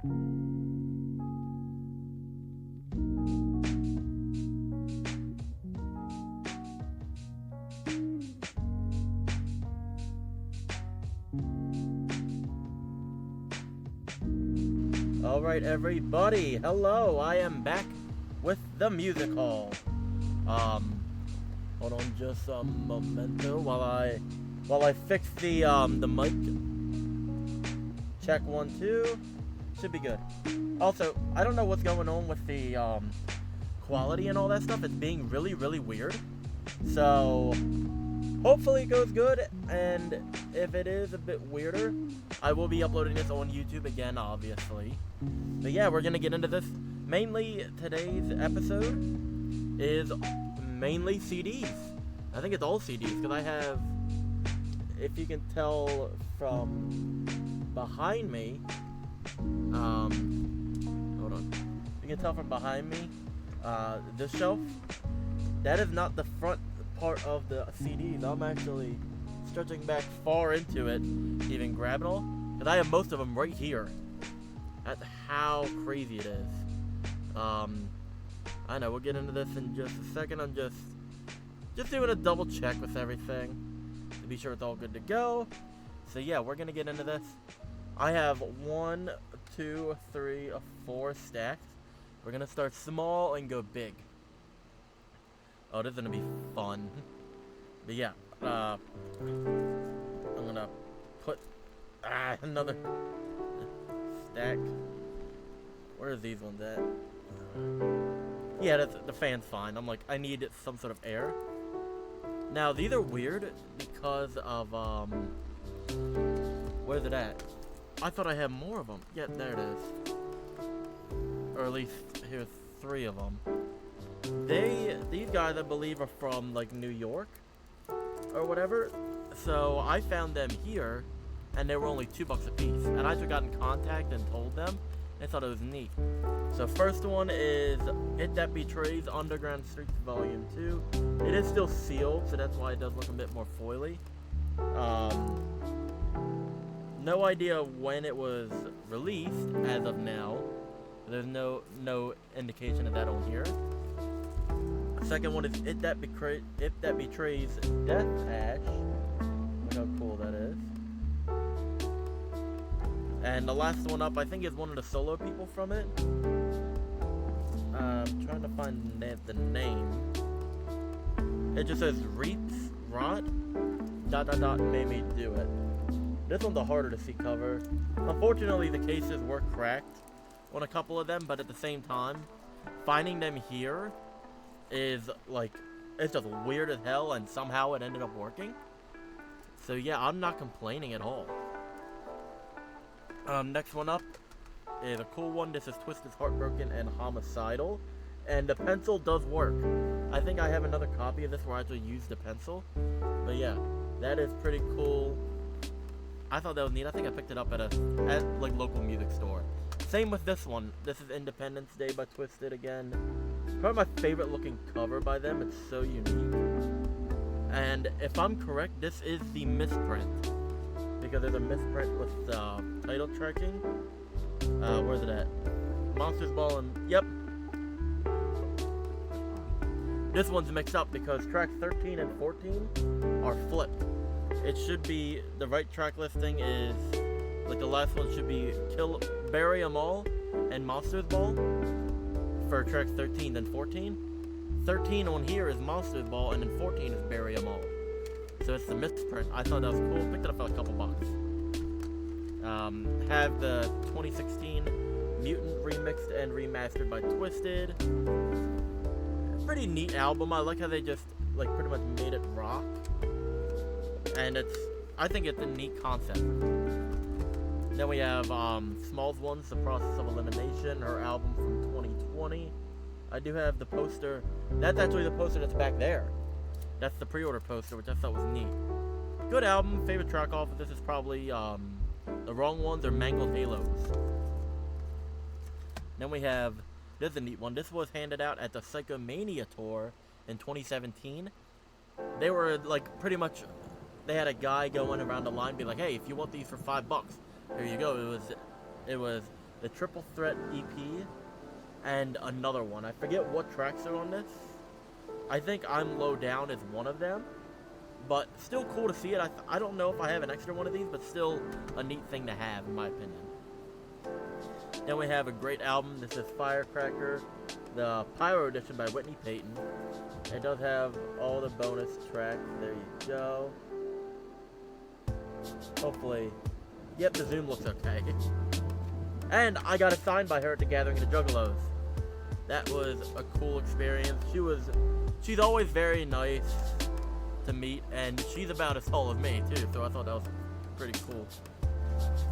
Alright everybody, hello, I am back with the music hall. Hold on just a momento while I fix the mic. Check 1, 2, should be good. Also, I don't know what's going on with the quality and all that stuff. It's being really weird. So hopefully it goes good, and if it is a bit weirder, I will be uploading this on YouTube again, obviously. But yeah, we're gonna get into this. Mainly, today's episode is mainly CDs. I think it's all CDs, because I have, if you can tell from behind me, hold on. You can tell from behind me, this shelf, that is not the front part of the CDs. I'm actually stretching back far into it to even grab it all, because I have most of them right here. That's how crazy it is. I know, we'll get into this in just a second. I'm just doing a double check with everything to be sure it's all good to go. So yeah, we're gonna get into this. I have 1, 2, 3, 4 stacks. We're gonna start small and go big. Oh, this is gonna be fun. But yeah, I'm gonna put another stack. Where are these ones at? Yeah, the fan's fine. I'm like, I need some sort of air. Now, these are weird because of, where's it at? I thought I had more of them. Yeah, there it is. Or at least, here's 3 of them. These guys, I believe, are from, like, New York or whatever. So, I found them here, and they were only $2 a piece. And I just got in contact and told them. They thought it was neat. So first one is It That Betrays Underground Streets Volume 2. It is still sealed, so that's why it does look a bit more foily. No idea when it was released as of now. There's no indication of that on here. Second one is It That Betrays Death Hash. Look how cool that is. And the last one up, I think, is one of the solo people from it. I'm trying to find the name. It just says Reaps Rot ... made me do it. This one's a harder to see cover. Unfortunately, the cases were cracked on a couple of them, but at the same time, finding them here is like, it's just weird as hell, and somehow it ended up working. So yeah, I'm not complaining at all. Next one up is a cool one. This is Twisted, Heartbroken, and Homicidal. And the pencil does work. I think I have another copy of this where I actually use the pencil. But yeah, that is pretty cool. I thought that was neat. I think I picked it up at like local music store. Same with this one. This is Independence Day by Twisted again. Probably my favorite looking cover by them. It's so unique. And if I'm correct, this is the misprint. Because there's a misprint with title tracking. Where's it at? Monsters Ball and... Yep. This one's mixed up because tracks 13 and 14 are flipped. It should be... The right track listing is... Like the last one should be Bury 'Em All and Monsters Ball for tracks 13 and 14. 13 on here is Monsters Ball, and then 14 is Bury 'Em All. So it's the misprint. I thought that was cool. Picked it up for a couple bucks. Have the 2016 Mutant remixed and remastered by Twisted. Pretty neat album. I like how they just like pretty much made it rock. And I think it's a neat concept. Then we have Smalls Ones, The Process of Elimination, her album from 2020. I do have the poster. That's actually the poster that's back there. That's the pre-order poster, which I thought was neat. Good album. Favorite track off of this is probably The Wrong Ones or Mangled Halos. Then we have, this is a neat one. This was handed out at the Psychomania tour in 2017. They were like pretty much, they had a guy going around the line be like, hey, if you want these for $5, here you go. It was the Triple Threat EP, and another one. I forget what tracks are on this. I think I'm Low Down is one of them, but still cool to see it. I don't know if I have an extra one of these, but still a neat thing to have, in my opinion. Then we have a great album. This is Firecracker, the Pyro Edition by Whitney Payton. It does have all the bonus tracks. There you go. Hopefully, yep, the zoom looks okay. And I got it signed by her at the Gathering of the Juggalos. That was a cool experience. She's always very nice to meet, and she's about as tall as me too, so I thought that was pretty cool.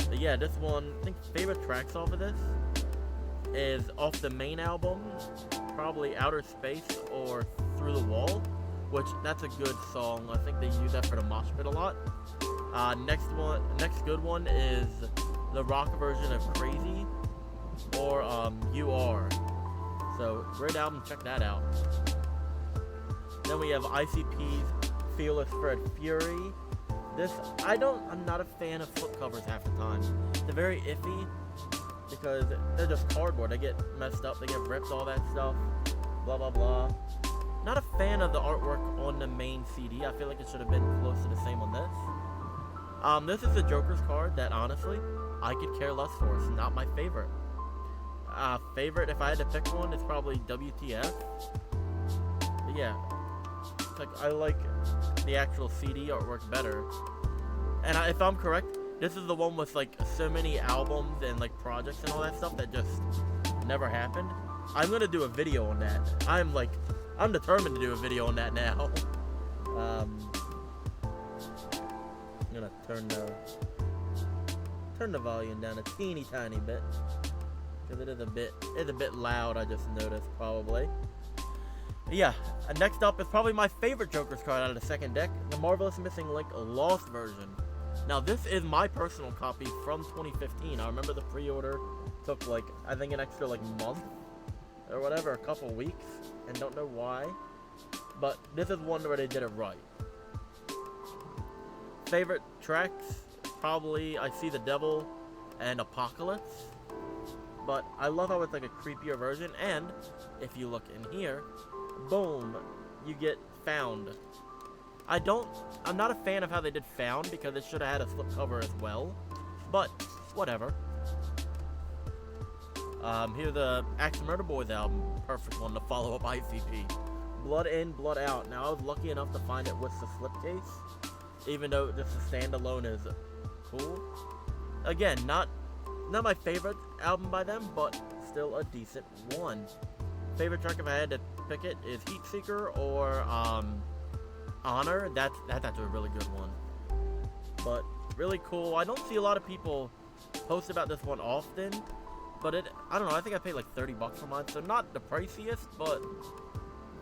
But yeah, this one, I think favorite tracks off of this is off the main album, probably Outer Space or Through the Wall, which that's a good song. I think they use that for the mosh pit a lot. Next good one is the rock version of Crazy or You Are. So great album, check that out. Then we have ICP's Fearless Fred Fury. This, I'm not a fan of slipcovers half the time. They're very iffy because they're just cardboard. They get messed up, they get ripped, all that stuff, blah blah blah. Not a fan of the artwork on the main CD. I feel like it should have been close to the same on this. This is the Joker's card that honestly I could care less for. It's not my favorite. Favorite, if I had to pick one, it's probably WTF. But yeah, it's like I like the actual CD artwork better. And if I'm correct, this is the one with like so many albums and like projects and all that stuff that just never happened. I'm gonna do a video on that. I'm determined to do a video on that now. I'm gonna turn the volume down a teeny tiny bit because it's a bit loud. I just noticed probably. But yeah, next up is probably my favorite Joker's card out of the second deck, the Marvelous Missing Link Lost version. Now this is my personal copy from 2015. I remember the pre-order took like I think an extra like month or whatever, a couple weeks, and don't know why. But this is one where they did it right. Favorite tracks, probably I See the Devil and Apocalypse. But I love how it's like a creepier version, and if you look in here, boom, you get Found. I'm not a fan of how they did Found because it should have had a slipcover as well, but whatever. Here's the Axe Murder Boys album, perfect one to follow up ICP. Blood In, Blood Out. Now I was lucky enough to find it with the slipcase, even though just the standalone is cool. Again, not my favorite album by them, but still a decent one. Favorite track if I had to pick it is Heat Seeker or Honor. That's actually a really good one. But really cool. I don't see a lot of people post about this one often, but I don't know, I think I paid like $30 for mine, so not the priciest, but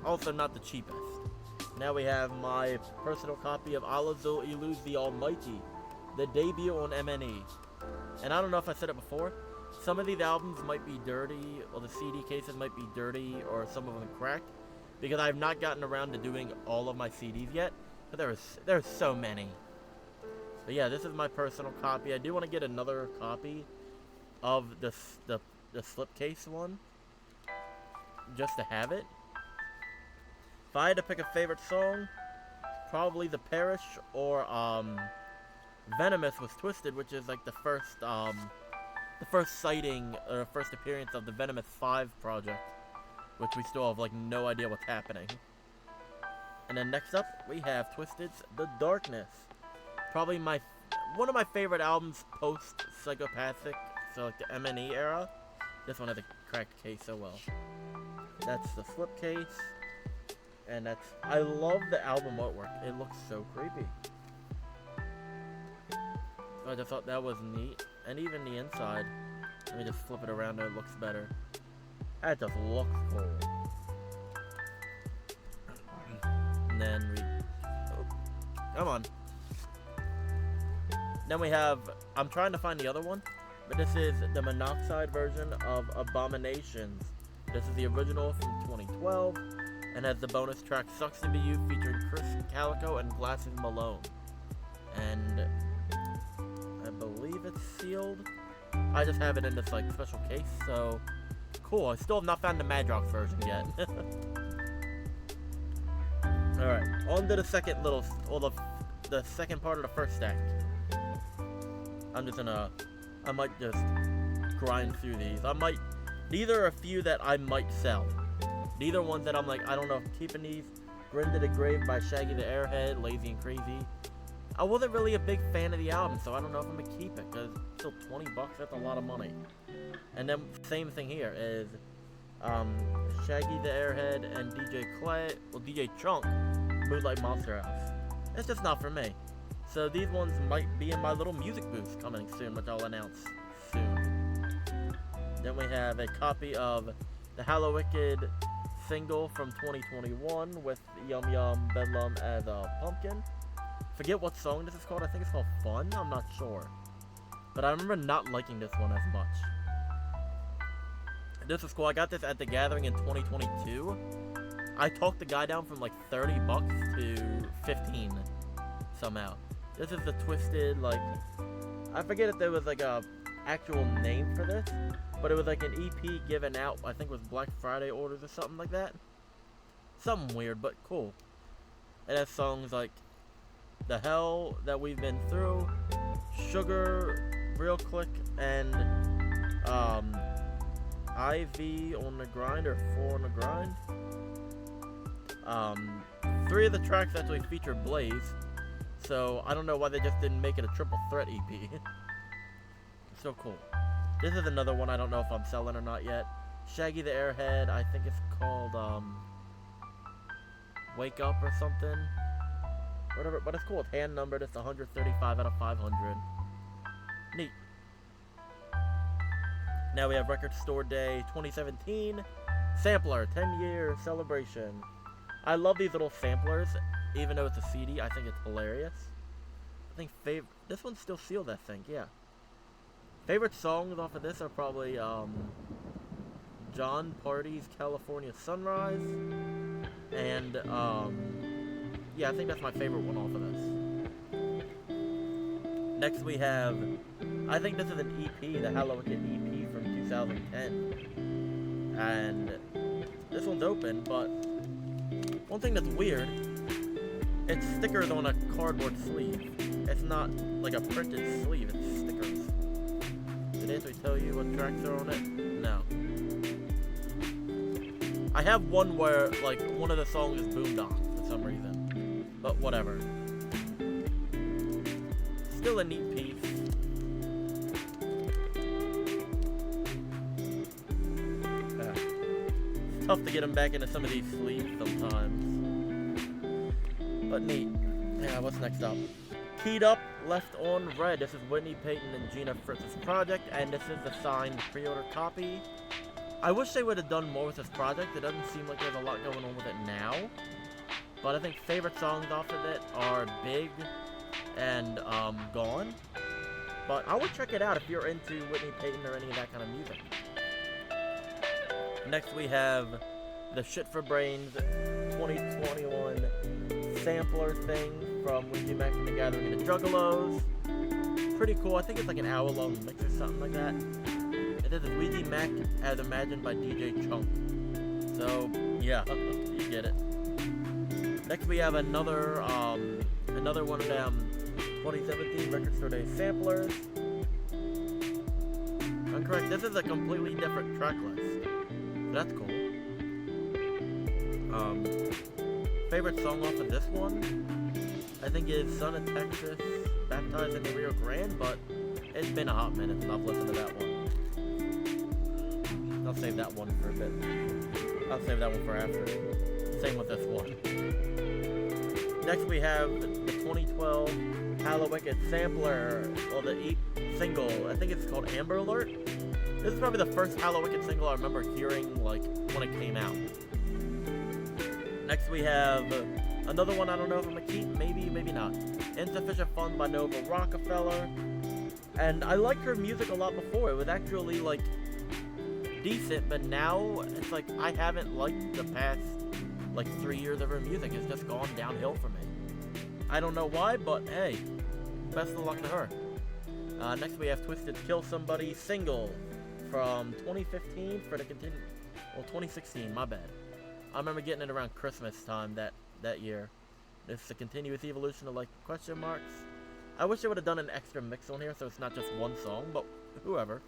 also not the cheapest. Now we have my personal copy of Alazul Iluz the Almighty, the debut on MNE. And I don't know if I said it before, some of these albums might be dirty, or the CD cases might be dirty, or some of them cracked, because I have not gotten around to doing all of my CDs yet, but there's so many. But yeah, this is my personal copy. I do want to get another copy of the slipcase one, just to have it. If I had to pick a favorite song, probably The Parish or Venomous was Twisted, which is like the first sighting or first appearance of the Venomous 5 project, which we still have like no idea what's happening. And then next up we have Twisted's The Darkness, probably one of my favorite albums post Psychopathic, so like the MNE era. This one has a cracked case so well. That's the slipcase, and I love the album artwork. It looks so creepy. I just thought that was neat. And even the inside, let me just flip it around so it looks better. That just looks cool. And then come on. Then we have, I'm trying to find the other one, but this is the Monoxide version of Abominations. This is the original from 2012, and has the bonus track Sucks to Be You featuring Chris Calico and Glasses Malone. And I believe it's sealed. I just have it in this like special case, so cool. I still have not found the Madrox version yet. Alright, on to the second little, or the second part of the first stack. I'm just gonna, I might just grind through these. These are a few that I might sell. These are ones that I'm like, I don't know if I'm keeping these. Grin to the Grave by Shaggy the Airhead, Lazy and Crazy. I wasn't really a big fan of the album, so I don't know if I'm gonna keep it, because still 20 bucks, that's a lot of money. And then, same thing here is, Shaggy the Airhead and DJ Chunk, Moonlight Monster House. It's just not for me. So these ones might be in my little music booth coming soon, which I'll announce soon. Then we have a copy of the Hallowicked single from 2021 with Yum Yum Bedlam as a pumpkin. Forget what song this is called. I think it's called Fun. I'm not sure. But I remember not liking this one as much. This is cool. I got this at the Gathering in 2022. I talked the guy down from like 30 bucks to 15 somehow. This is the Twisted, like, I forget if there was like a actual name for this, but it was like an EP given out, I think it was Black Friday orders or something like that. Something weird, but cool. It has songs like The Hell That We've Been Through, Sugar, Real Click, and IV on the Grind, or 4 on the Grind. 3 of the tracks actually feature Blaze, so I don't know why they just didn't make it a triple threat EP. So cool. This is another one I don't know if I'm selling or not yet. Shaggy the Airhead, I think it's called Wake Up or something. Whatever, but it's cool. It's hand numbered. It's 135 out of 500. Neat. Now we have Record Store Day 2017. Sampler, 10-year celebration. I love these little samplers, even though it's a CD. I think it's hilarious. I think this one's still sealed, I think, yeah. Favorite songs off of this are probably John Party's California Sunrise, and yeah, I think that's my favorite one off of this. Next we have, I think this is an EP, the Hallowicked EP from 2010, and this one's open, but one thing that's weird, it's stickers on a cardboard sleeve. It's not like a printed sleeve, it's stickers. Did it actually tell you what tracks are on it? No. I have one where, like, one of the songs is Boondock for some reason. But whatever. Still a neat piece. It's tough to get them back into some of these sleeves sometimes. But neat. Yeah, what's next up? Keyed Up, Left on Red. This is Whitney Payton and Gina Fritz's project, and this is the signed pre-order copy. I wish they would have done more with this project. It doesn't seem like there's a lot going on with it now. But I think favorite songs off of it are Big and Gone. But I would check it out if you're into Whitney Payton or any of that kind of music. Next we have the Shit for Brains 2021 sampler thing from Weezy Mac from the Gathering and the Juggalos. Pretty cool. I think it's like an hour-long mix or something like that. And this is Weezy Mac as imagined by DJ Chunk. So, yeah, you get it. Next we have another one of them 2017 Record Store Day samplers. I'm correct, this is a completely different track list. So that's cool. Favorite song off of this one, I think is Son of Texas, Baptized in the Rio Grande, but it's been a hot minute since I've listened to that one. I'll save that one for a bit. I'll save that one for after. Same with this one. Next we have the 2012 Hallowicked sampler, or the single, I think it's called Amber Alert. This is probably the first Hallowicked single I remember hearing, like, when it came out. Next we have another one I don't know if I'm gonna keep, maybe not. Insufficient Fun by Nova Rockefeller. And I liked her music a lot before. It was actually, like, decent, but now it's like I haven't liked the past, like, 3 years of her music. It's just gone downhill for me. I don't know why, but hey, best of luck to her. Next we have Twisted Kill Somebody single from 2015 for the 2016, my bad. I remember getting it around Christmas time that year. This is a continuous evolution of like question marks. I wish I would have done an extra mix on here so it's not just one song, but whoever.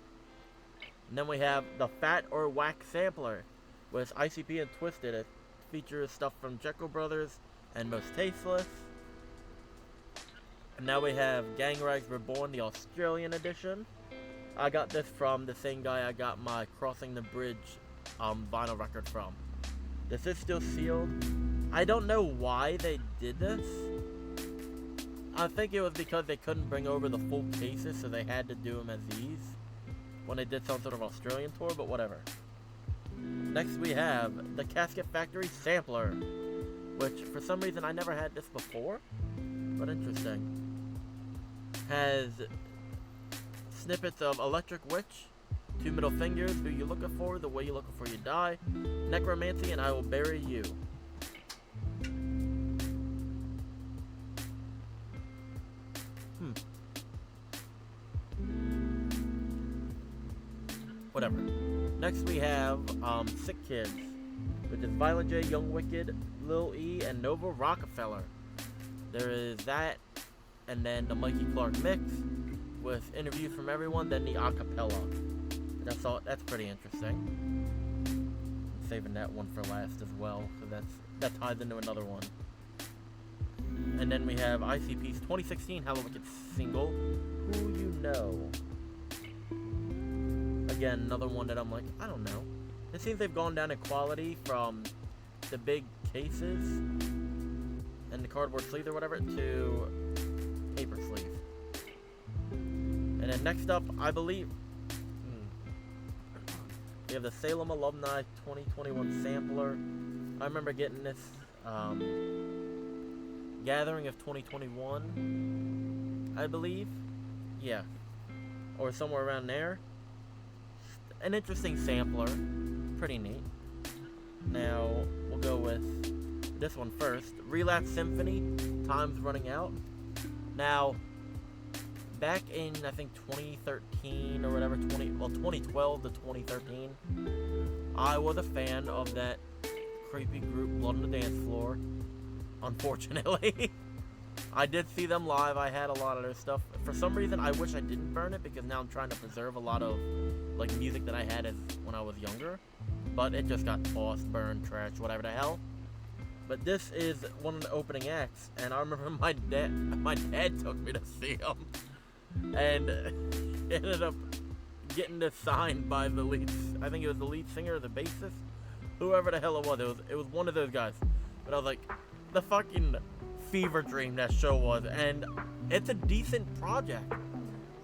And then we have the Fat or Whack Sampler with ICP and Twisted. It features stuff from Jekyll Brothers and Most Tasteless. And now we have Gang Rags Reborn, the Australian edition. I got this from the same guy I got my Crossing the Bridge vinyl record from. This is still sealed. I don't know why they did this. I think it was because they couldn't bring over the full cases, so they had to do them as these when they did some sort of Australian tour, but whatever. Next we have the Casket Factory Sampler, which for some reason I never had this before, but interesting. Has snippets of Electric Witch, Two Middle Fingers, Who You Looking For, The Way You Looking For You Die, Necromancy, and I Will Bury You. Whatever. Next we have Sick Kids, which is Violent J, Young Wicked, Lil E, and Nova Rockefeller. There is that, and then the Mikey Clark mix with interviews from everyone, then the acapella. That's pretty interesting. I'm saving that one for last as well, so that ties into another one. And then we have ICP's 2016 Hello Wicked single, Who You Know. Again, another one that I'm like, I don't know. It seems they've gone down in quality from the big cases and the cardboard sleeves or whatever to paper sleeve. And then next up, I believe, we have the Salem Alumni 2021 Sampler. I remember getting this Gathering of 2021, I believe. Yeah. Or somewhere around there. An interesting sampler. Pretty neat. Now, we'll go with this one first. Relapse Symphony, Time's Running Out. Now, back in, I think, 2013 or whatever, 2012 to 2013, I was a fan of that creepy group, Blood on the Dance Floor. Unfortunately. I did see them live. I had a lot of their stuff. For some reason, I wish I didn't burn it because now I'm trying to preserve a lot of like music that I had when I was younger. But it just got tossed, burned, trashed, whatever the hell. But this is one of the opening acts, and I remember my dad took me to see them, and ended up getting this signed by the lead. I think it was the lead singer or the bassist, whoever the hell it was. It was one of those guys. But I was like, the fucking fever dream that show was, and it's a decent project.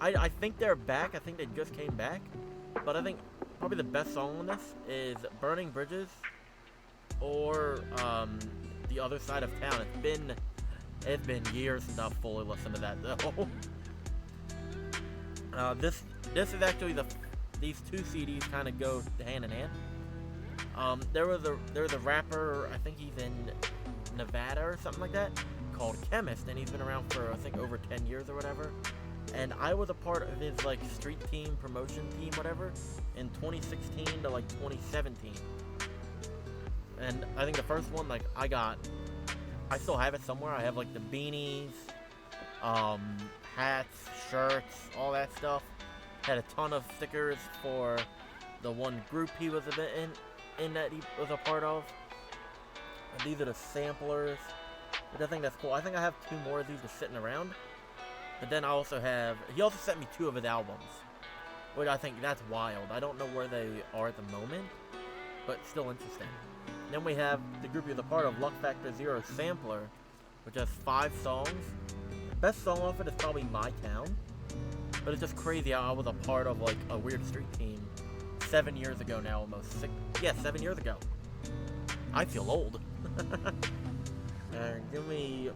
I think they're back. I think they just came back, but I think probably the best song on this is Burning Bridges or The Other Side of Town. It's been years since I've fully listened to that though. This is actually these two CDs kind of go hand in hand. There was a rapper, I think he's in Nevada or something like that, called Chemist, and he's been around for I think over 10 years or whatever. And I was a part of his like street team, promotion team, whatever, in 2016 to like 2017. And I think the first one, like I still have it somewhere. I have like the beanies, hats, shirts, all that stuff. Had a ton of stickers for the one group he was in that he was a part of. And these are the samplers, which I think that's cool. I think I have 2 more of these just sitting around. But then he also sent me 2 of his albums, which I think that's wild. I don't know where they are at the moment, but still interesting. And then we have the group you're a part of, Luck Factor Zero Sampler, which has 5 songs. The best song off it is probably My Town, but it's just crazy how I was a part of like a weird street team 7 years ago now, almost 7 years ago. I feel old. Give me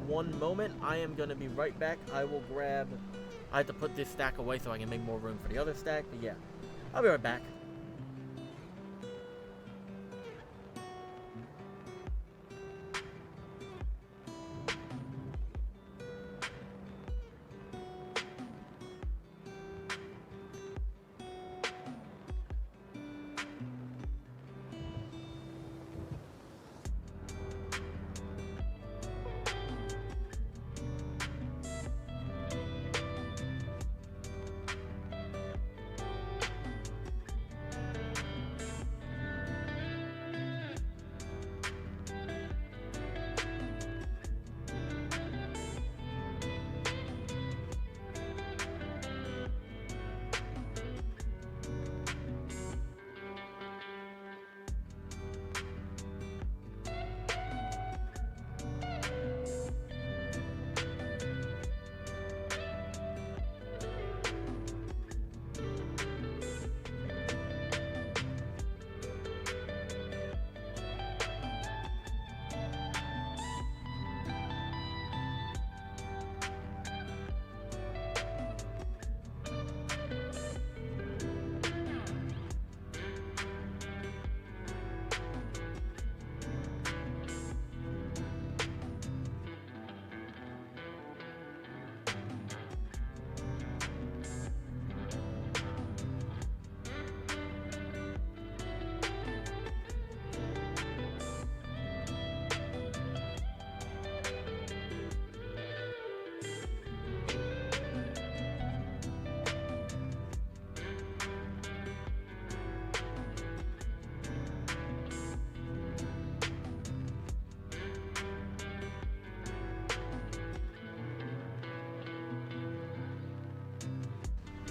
one moment. I am going to be right back. I have to put this stack away so I can make more room for the other stack. But yeah, I'll be right back.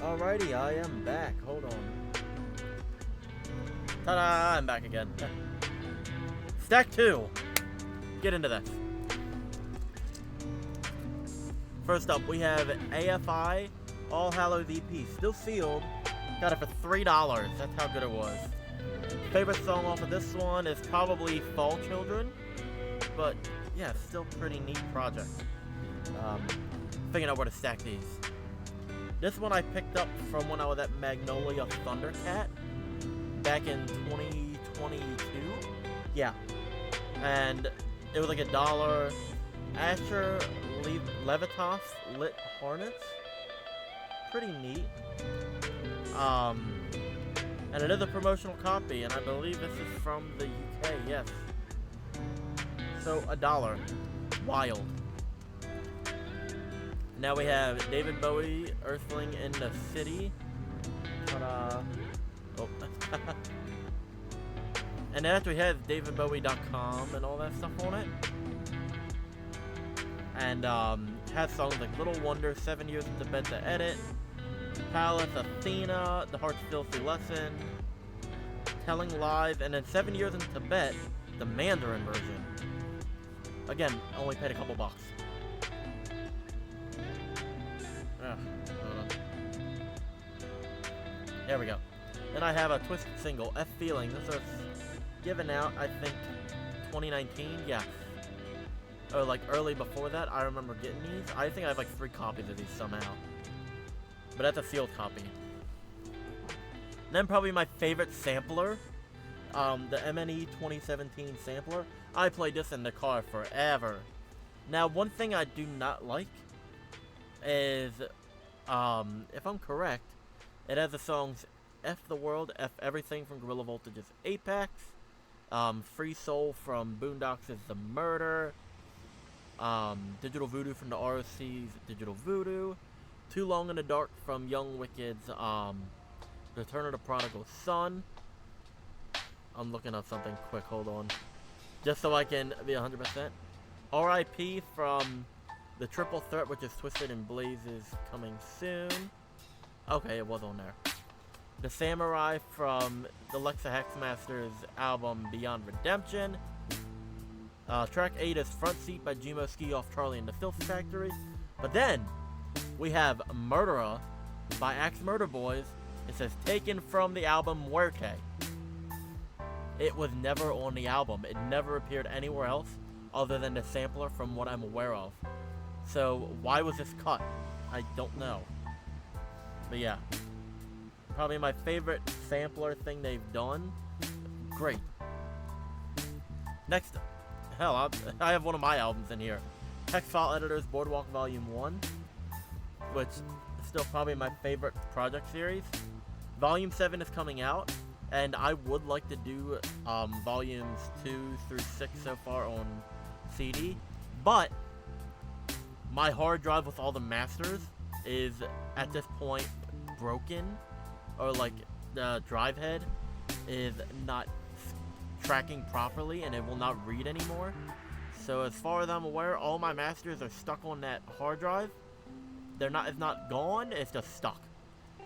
Alrighty, I am back. Hold on. Ta-da! I'm back again. Stack 2. Get into this. First up, we have AFI All Hallows EP. Still sealed. Got it for $3. That's how good it was. Favorite song off of this one is probably Fall Children. But, yeah, still pretty neat project. Figuring out where to stack these. This one I picked up from when I was at Magnolia Thundercat back in 2022. Yeah. And it was like $1. Asher Levitas Lit Harness. Pretty neat. And it is a promotional copy, and I believe this is from the UK, yes. So, $1. Wild. Now we have David Bowie, Earthling in the City. Ta-da. Oh. And it actually has davidbowie.com and all that stuff on it. And has songs like Little Wonder, 7 Years into Bed to Edit, Palace, Athena, The Heart's Filthy Lesson, Telling Lies, and then 7 Years in Tibet, the Mandarin version. Again, only paid a couple bucks. There we go. Then I have a Twisted single, F Feeling. This was given out, I think, 2019. Yeah. Or like early before that, I remember getting these. I think I have like 3 copies of these somehow. But that's a sealed copy. And then probably my favorite sampler, the MNE 2017 sampler. I played this in the car forever. Now, one thing I do not like is, if I'm correct, it has the songs F the World, F Everything from Gorilla Voltage's Apex, Free Soul from Boondocks' The Murder, Digital Voodoo from the ROC's Digital Voodoo, Too Long in the Dark from Young Wicked's Return of the Prodigal Son. I'm looking up something quick, hold on. Just so I can be 100%. R.I.P. from the Triple Threat, which is Twisted and Blaze, is coming soon. Okay, it was on there. The Samurai from the Lexa Hexmaster's album Beyond Redemption. Track 8 is Front Seat by Jimo Ski off Charlie and the Filth Factory. But then, we have Murderer by Axe Murder Boys. It says, taken from the album Muerte. It was never on the album. It never appeared anywhere else other than the sampler from what I'm aware of. So, why was this cut? I don't know. But yeah. Probably my favorite sampler thing they've done. Great. Next, hell, I have one of my albums in here. Hex File Editor's Boardwalk Volume 1. Which is still probably my favorite project series. Volume 7 is coming out. And I would like to do volumes 2 through 6 so far on CD. But my hard drive with all the masters is at this point broken. Or like the drive head is not tracking properly and it will not read anymore. So as far as I'm aware, all my masters are stuck on that hard drive. It's not gone, it's just stuck.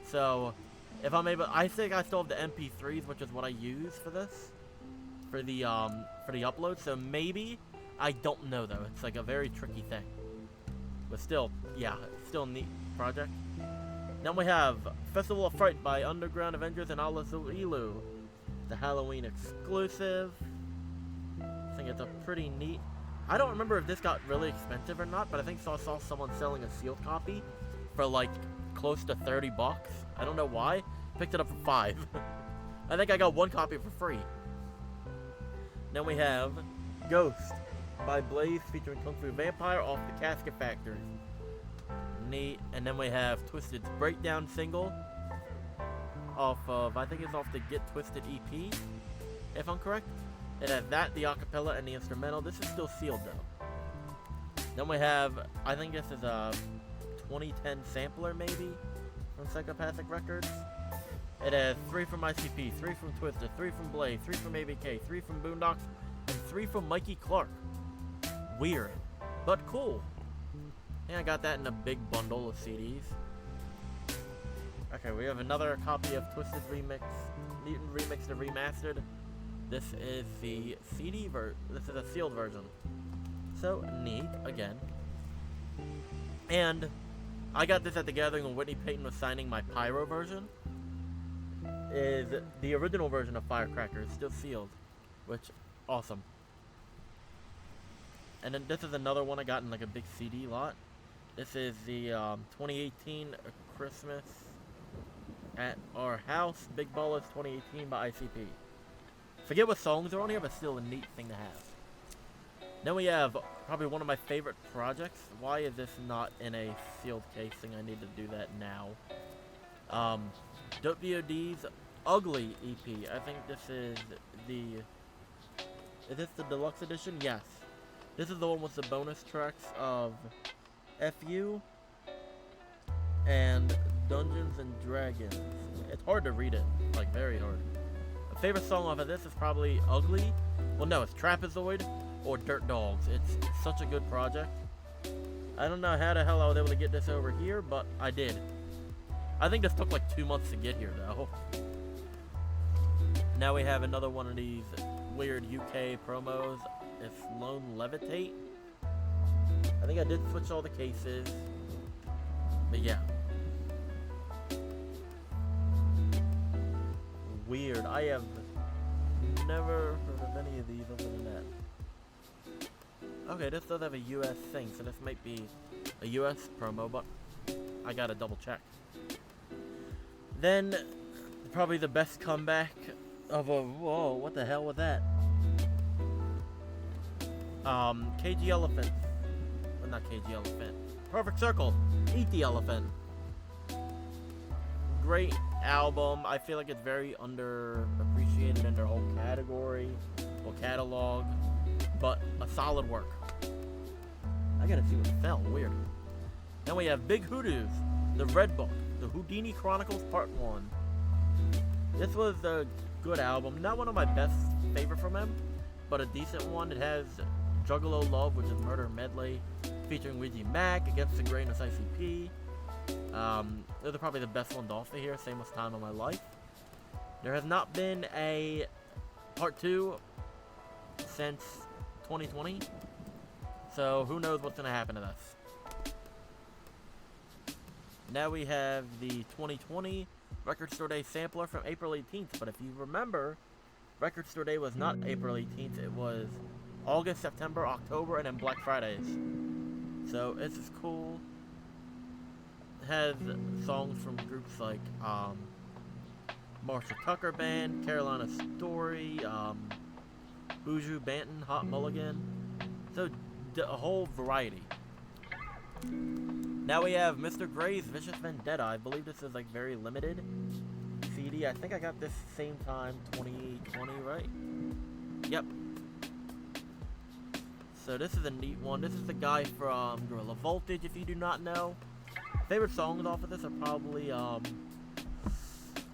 So if I'm able, I think I still have the MP3s, which is what I use for this, for the upload. So maybe, I don't know though. It's like a very tricky thing. But still, yeah, still a neat project. Then we have Festival of Fright by Underground Avengers and Allah Zuilu, the Halloween exclusive. I think it's a pretty neat. I don't remember if this got really expensive or not, but I think I saw someone selling a sealed copy for like close to 30 bucks. I don't know why. Picked it up for 5. I think I got 1 copy for free. Then we have Ghost by Blaze featuring Kung Fu Vampire off the Casket Factory. Neat. And then we have Twisted's Breakdown single off of, I think it's off the Get Twisted EP, if I'm correct. It has that, the acapella, and the instrumental. This is still sealed though. Then we have, I think this is a 2010 sampler maybe from Psychopathic Records. It has 3 from ICP, 3 from Twisted, 3 from Blade, 3 from ABK, 3 from Boondocks, and 3 from Mikey Clark. Weird, but cool. And I got that in a big bundle of CDs. Okay, we have another copy of Twisted Remix, Mutant Remixed and Remastered. This is the CD version. This is a sealed version. So neat, again. And I got this at the gathering when Whitney Payton was signing my Pyro version. Is the original version of Firecracker is still sealed, which awesome. And then this is another one I got in like a big CD lot. This is the 2018 Christmas at Our House Big Ballers 2018 by ICP. Forget what songs are on here, but still a neat thing to have. Then we have probably one of my favorite projects. Why is this not in a sealed casing? I need to do that now. Dope VOD's Ugly EP. I think this is the... Is this the deluxe edition? Yes. This is the one with the bonus tracks of FU and Dungeons and Dragons. It's hard to read it. Like, very hard. My favorite song off of this is probably Ugly. Well, no, it's Trapezoid or Dirt Dogs. It's such a good project. I don't know how the hell I was able to get this over here, but I did. I think this took like 2 months to get here, though. Now we have another one of these weird UK promos. It's Lone Levitate. I think I did switch all the cases. But yeah. Weird. I have never heard of any of these other than that. Okay, this does have a US thing, so this might be a US promo, but I gotta double check. Then, probably the best comeback of a... Whoa, what the hell was that? KG Elephant. Well, not KG Elephant. Perfect Circle. Eat the Elephant. Great album. I feel like it's very underappreciated in their whole category or catalog, but a solid work. I gotta see what fell. Weird. Then we have Big Hoodoos, The Red Book, The Houdini Chronicles Part 1. This was a good album. Not one of my best favorite from him, but a decent one. It has Juggalo Love, which is Murder Medley, featuring Ouija Mac, Against the Grain of ICP. Those are probably the best ones off of here. Same Time of My Life. There has not been a Part 2 since 2020. So who knows what's going to happen to this. Now we have the 2020 Record Store Day sampler from April 18th. But if you remember, Record Store Day was not April 18th. It was August, September, October, and then Black Fridays. So this is cool. It has songs from groups like Marshall Tucker Band, Carolina Story, Buju Banton, Hot Mulligan. So a whole variety. Now we have Mr. Gray's Vicious Vendetta. I believe this is like very limited CD. I think I got this same time, 2020, right? Yep. So this is a neat one. This is the guy from Gorilla Voltage, if you do not know. Favorite songs off of this are probably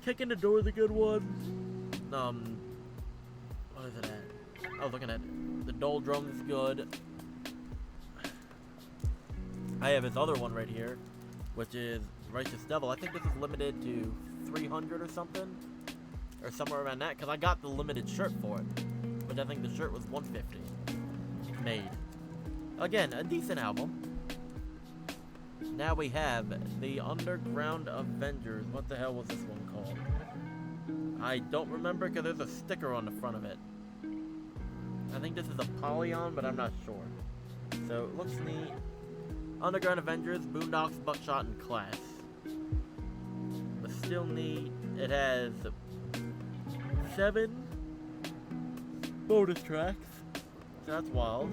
Kicking the Door is a good one. What is it at? I was looking at The Doldrums is good. I have his other one right here, which is Righteous Devil. I think this is limited to 300 or something, or somewhere around that, because I got the limited shirt for it, which I think the shirt was 150 made. Again, a decent album. Now we have the Underground Avengers. What the hell was this one called? I don't remember because there's a sticker on the front of it. I think this is a Polyon, but I'm not sure. So it looks neat. Underground Avengers, Boondocks, Buckshot, and Class. But still neat. It has 7 bonus tracks. So that's wild.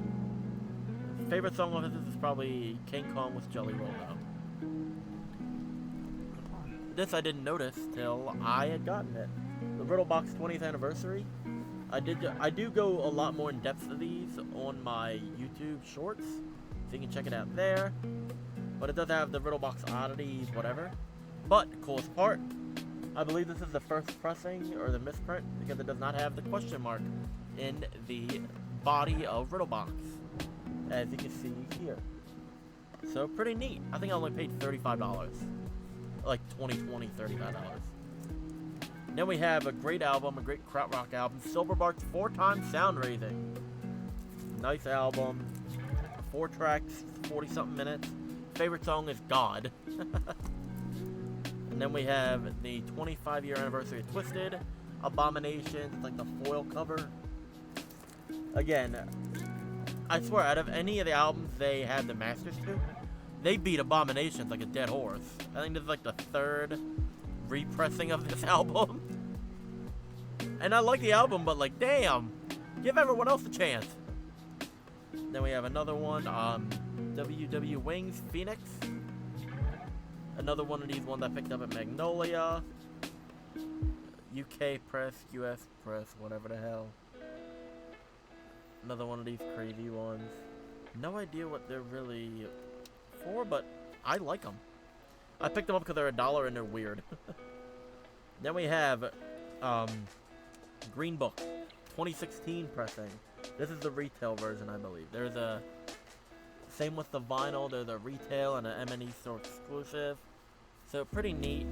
Favorite song of this is probably King Kong with Jelly Roll though. This I didn't notice till I had gotten it. The Riddlebox 20th anniversary. I do go a lot more in depth of these on my YouTube shorts, so you can check it out there. But it does have the Riddlebox oddities, whatever. But coolest part, I believe this is the first pressing or the misprint because it does not have the question mark in the body of Riddlebox, as you can see here. So pretty neat. I think I only paid $35. like $20, $35. Then we have a great album, a great krautrock album, Silverbark's 4-time sound raising. Nice album. 4 tracks, 40-something minutes. Favorite song is God. And then we have the 25-year anniversary of Twisted, Abominations, it's like the foil cover. Again, I swear, out of any of the albums they had the masters to, they beat Abominations like a dead horse. I think this is like the 3rd repressing of this album. And I like the album, but like, damn, give everyone else a chance. Then we have another one, WW Wings, Phoenix. Another one of these ones I picked up at Magnolia. UK Press, US Press, whatever the hell. Another one of these crazy ones. No idea what they're really for, but I like them. I picked them up because they're $1 and they're weird. Then we have Green Book, 2016 pressing. This is the retail version, I believe. There's a same with the vinyl. There's a retail and an M&E store exclusive. So pretty neat.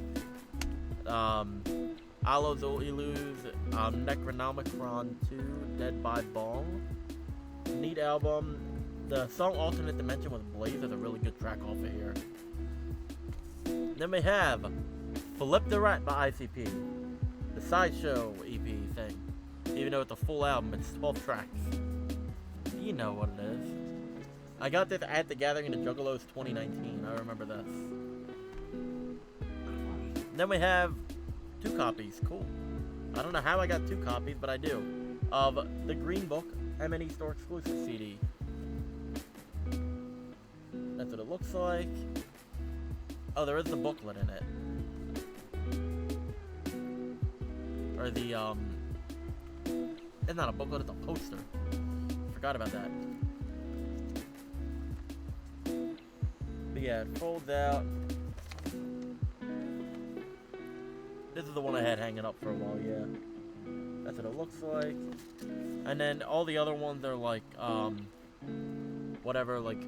Allos Ilus, Necronomicron 2, Dead by Bong. Neat album. The song Alternate Dimension with Blaze is a really good track off of here. Then we have Flip the Rat by ICP. The Sideshow EP thing. Even though it's a full album, it's 12 tracks. You know what it is. I got this at the Gathering of the Juggalos 2019. I remember this. Then we have 2 copies. Cool. I don't know how I got 2 copies, but I do. Of the Green Book M&E Store exclusive CD. That's what it looks like. Oh, there is the booklet in it. Or the, it's not a booklet, it's a poster. Forgot about that. But yeah, it folds out. This is the one I had hanging up for a while, yeah. That's what it looks like. And then all the other ones are like, whatever, like,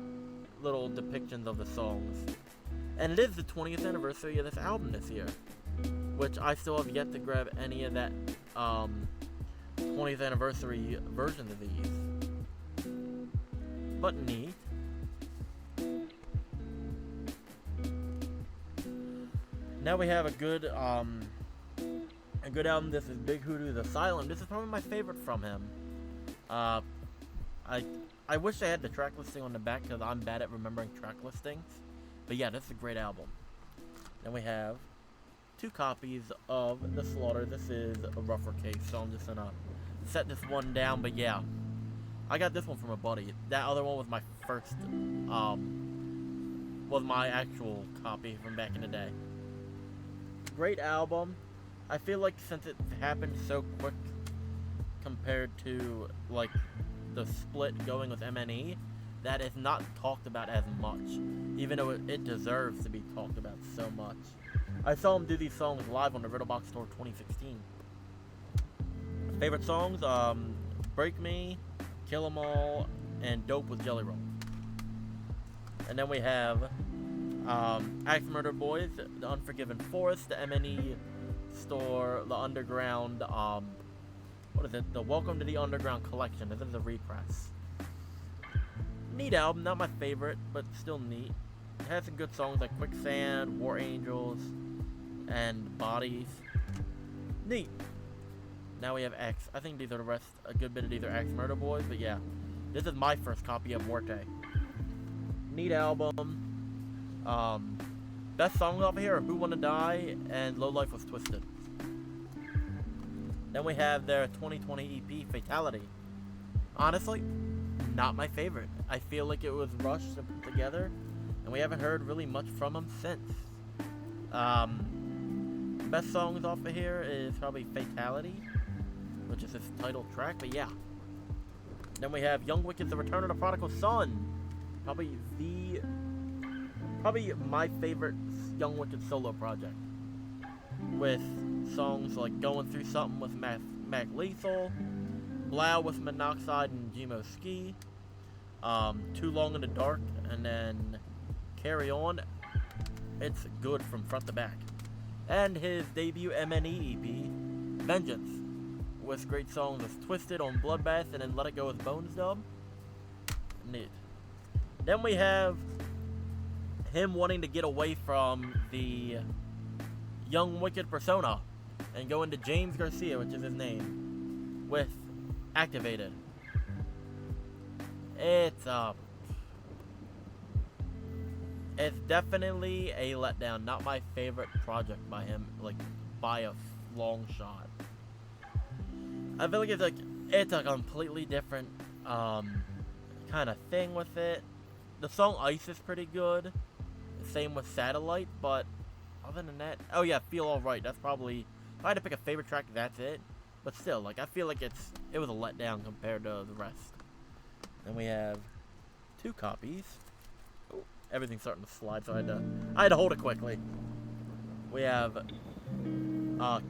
little depictions of the songs. And it is the 20th anniversary of this album this year. Which I still have yet to grab any of that, 20th anniversary versions of these. But neat. Now we have a good album. This is Big Hoodoo's Asylum. This is probably my favorite from him. I wish I had the track listing on the back because I'm bad at remembering track listings. But yeah, this is a great album. Then we have 2 copies of The Slaughter. This is a rougher case, so I'm just gonna set this one down. But yeah, I got this one from a buddy. That other one was my first, was my actual copy from back in the day. Great album. I feel like since it happened so quick compared to like the split going with M&E, that is not talked about as much, even though it deserves to be talked about so much. I saw him do these songs live on the Riddlebox Tour 2016. Favorite songs, Break Me, Kill 'Em All, and Dope with Jelly Roll. And then we have Axe Murder Boys, The Unforgiven Forest, the M&E Store, The Underground, what is it? The Welcome to the Underground Collection. This is a repress. Neat album, not my favorite, but still neat. It has some good songs like Quicksand, War Angels, and Bodies. Neat. Now we have X. I think these are the rest, a good bit of these are Axe Murder Boys, but yeah. This is my first copy of Muerte. Neat album. Best songs off of here are Who Wanna Die and Low Life Was Twisted. Then we have their 2020 EP, Fatality. Honestly, not my favorite. I feel like it was rushed and put together, and we haven't heard really much from them since. Best songs off of here is probably Fatality, which is his title track, but yeah. Then we have Young Wicked's The Return of the Prodigal Son. Probably my favorite Young Wicked solo project. With songs like Going Through Something with Mac Lethal, Blau with Monoxide and Gmo Ski, Too Long in the Dark, and then Carry On. it's good from front to back. And his debut MNE EP, Vengeance, with great songs as Twisted on Bloodbath and then Let It Go with Bones Dub. Neat. Then we have him wanting to get away from the Young Wicked persona and go into James Garcia, which is his name, with Activated. It's definitely a letdown. Not my favorite project by him, like by a long shot. I feel like it's a completely different kind of thing with it. The song Ice is pretty good. Same with Satellite, but other than that, oh yeah, Feel Alright. That's probably, if I had to pick a favorite track, that's it. But still, like, I feel like it was a letdown compared to the rest. Then we have 2 copies. Oh, everything's starting to slide, so I had to hold it quickly. We have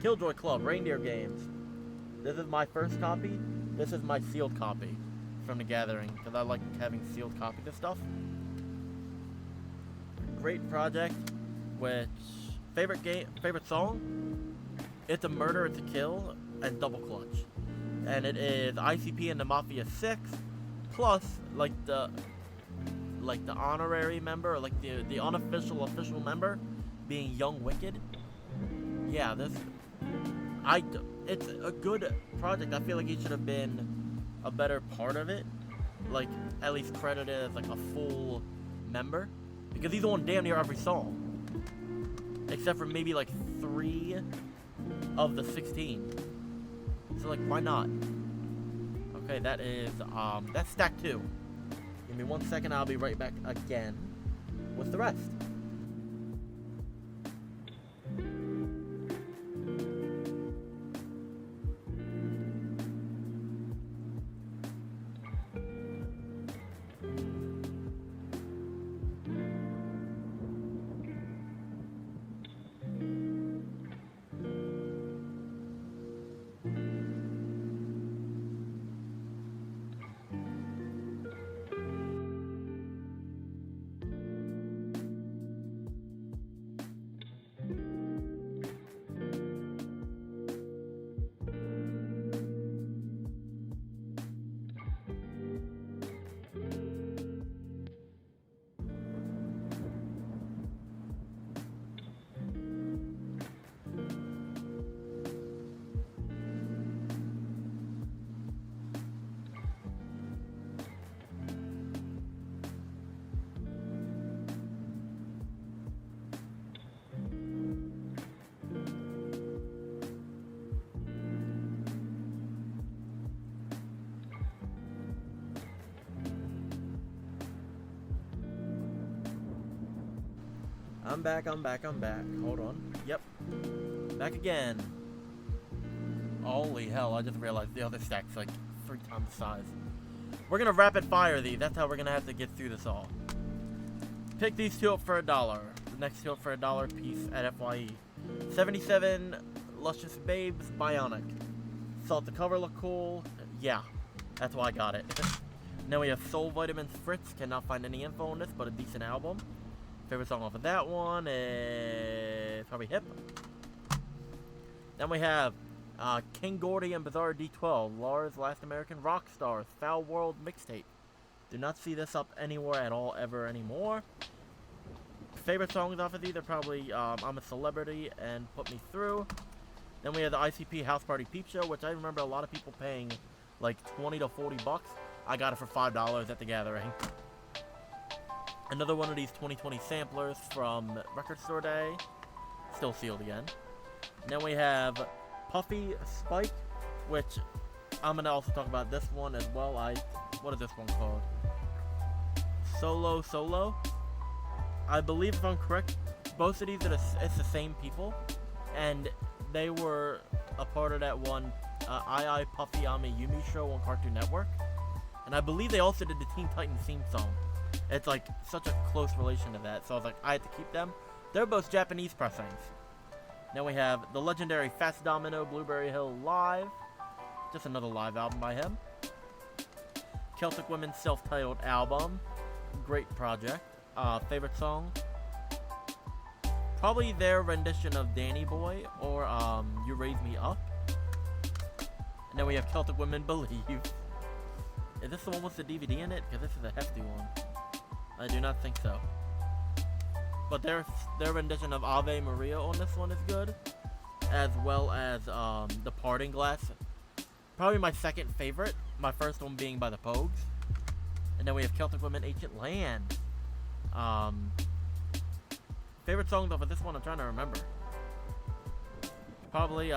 Killjoy Club, Reindeer Games. This is my first copy. This is my sealed copy from The Gathering, because I like having sealed copies of stuff. Great project, which, favorite song? It's a Murder, It's a Kill, and Double Clutch. And it is ICP and the Mafia 6, plus, like the honorary member, or like the unofficial official member, being Young Wicked. Yeah, it's a good project. I feel like he should have been a better part of it, like at least credited as like a full member, because he's on damn near every song, except for maybe like 3 of the 16. So like, why not? Okay, that is that's stack 2. Give me 1 second. I'll be right back again with the rest. I'm back. Hold on. Yep. Back again. Holy hell, I just realized the other stack's like 3 times the size. We're gonna rapid fire these. That's how we're gonna have to get through this all. Pick these 2 up for $1. The next 2 up for $1 piece at FYE. 77 Luscious Babes Bionic. Thought the cover looked cool. Yeah, that's why I got it. Now we have Soul Vitamins Fritz. Cannot find any info on this, but a decent album. Favorite song off of that one is probably Hip. Then we have King Gordy and Bizarre D12, Lars Last American Rock Stars, Foul World Mixtape. Do not see this up anywhere at all ever anymore. Favorite songs off of these are probably I'm a Celebrity and Put Me Through. Then we have the ICP House Party Peep Show, which I remember a lot of people paying like 20 to 40 bucks. I got it for $5 at the Gathering. Another one of these 2020 samplers from Record Store Day. Still sealed again. And then we have Puffy Spike, which I'm going to also talk about this one as well. What is this one called? Solo. I believe, if I'm correct, both of these it's the same people. And they were a part of that one I Puffy Ame Yumi show on Cartoon Network. And I believe they also did the Teen Titans theme song. It's like such a close relation to that, so I was like, I had to keep them. They're both Japanese pressings. Now we have the legendary Fats Domino Blueberry Hill Live. Just another live album by him. Celtic Women's self-titled album. Great project. Favorite song? Probably their rendition of Danny Boy or You Raise Me Up. And then we have Celtic Women Believe. Is this the one with the DVD in it? Because this is a hefty one. I do not think so. But their rendition of Ave Maria on this one is good. As well as The Parting Glass. Probably my second favorite. My first one being by the Pogues. And then we have Celtic Women Ancient Land. Favorite songs off of this one, I'm trying to remember. Probably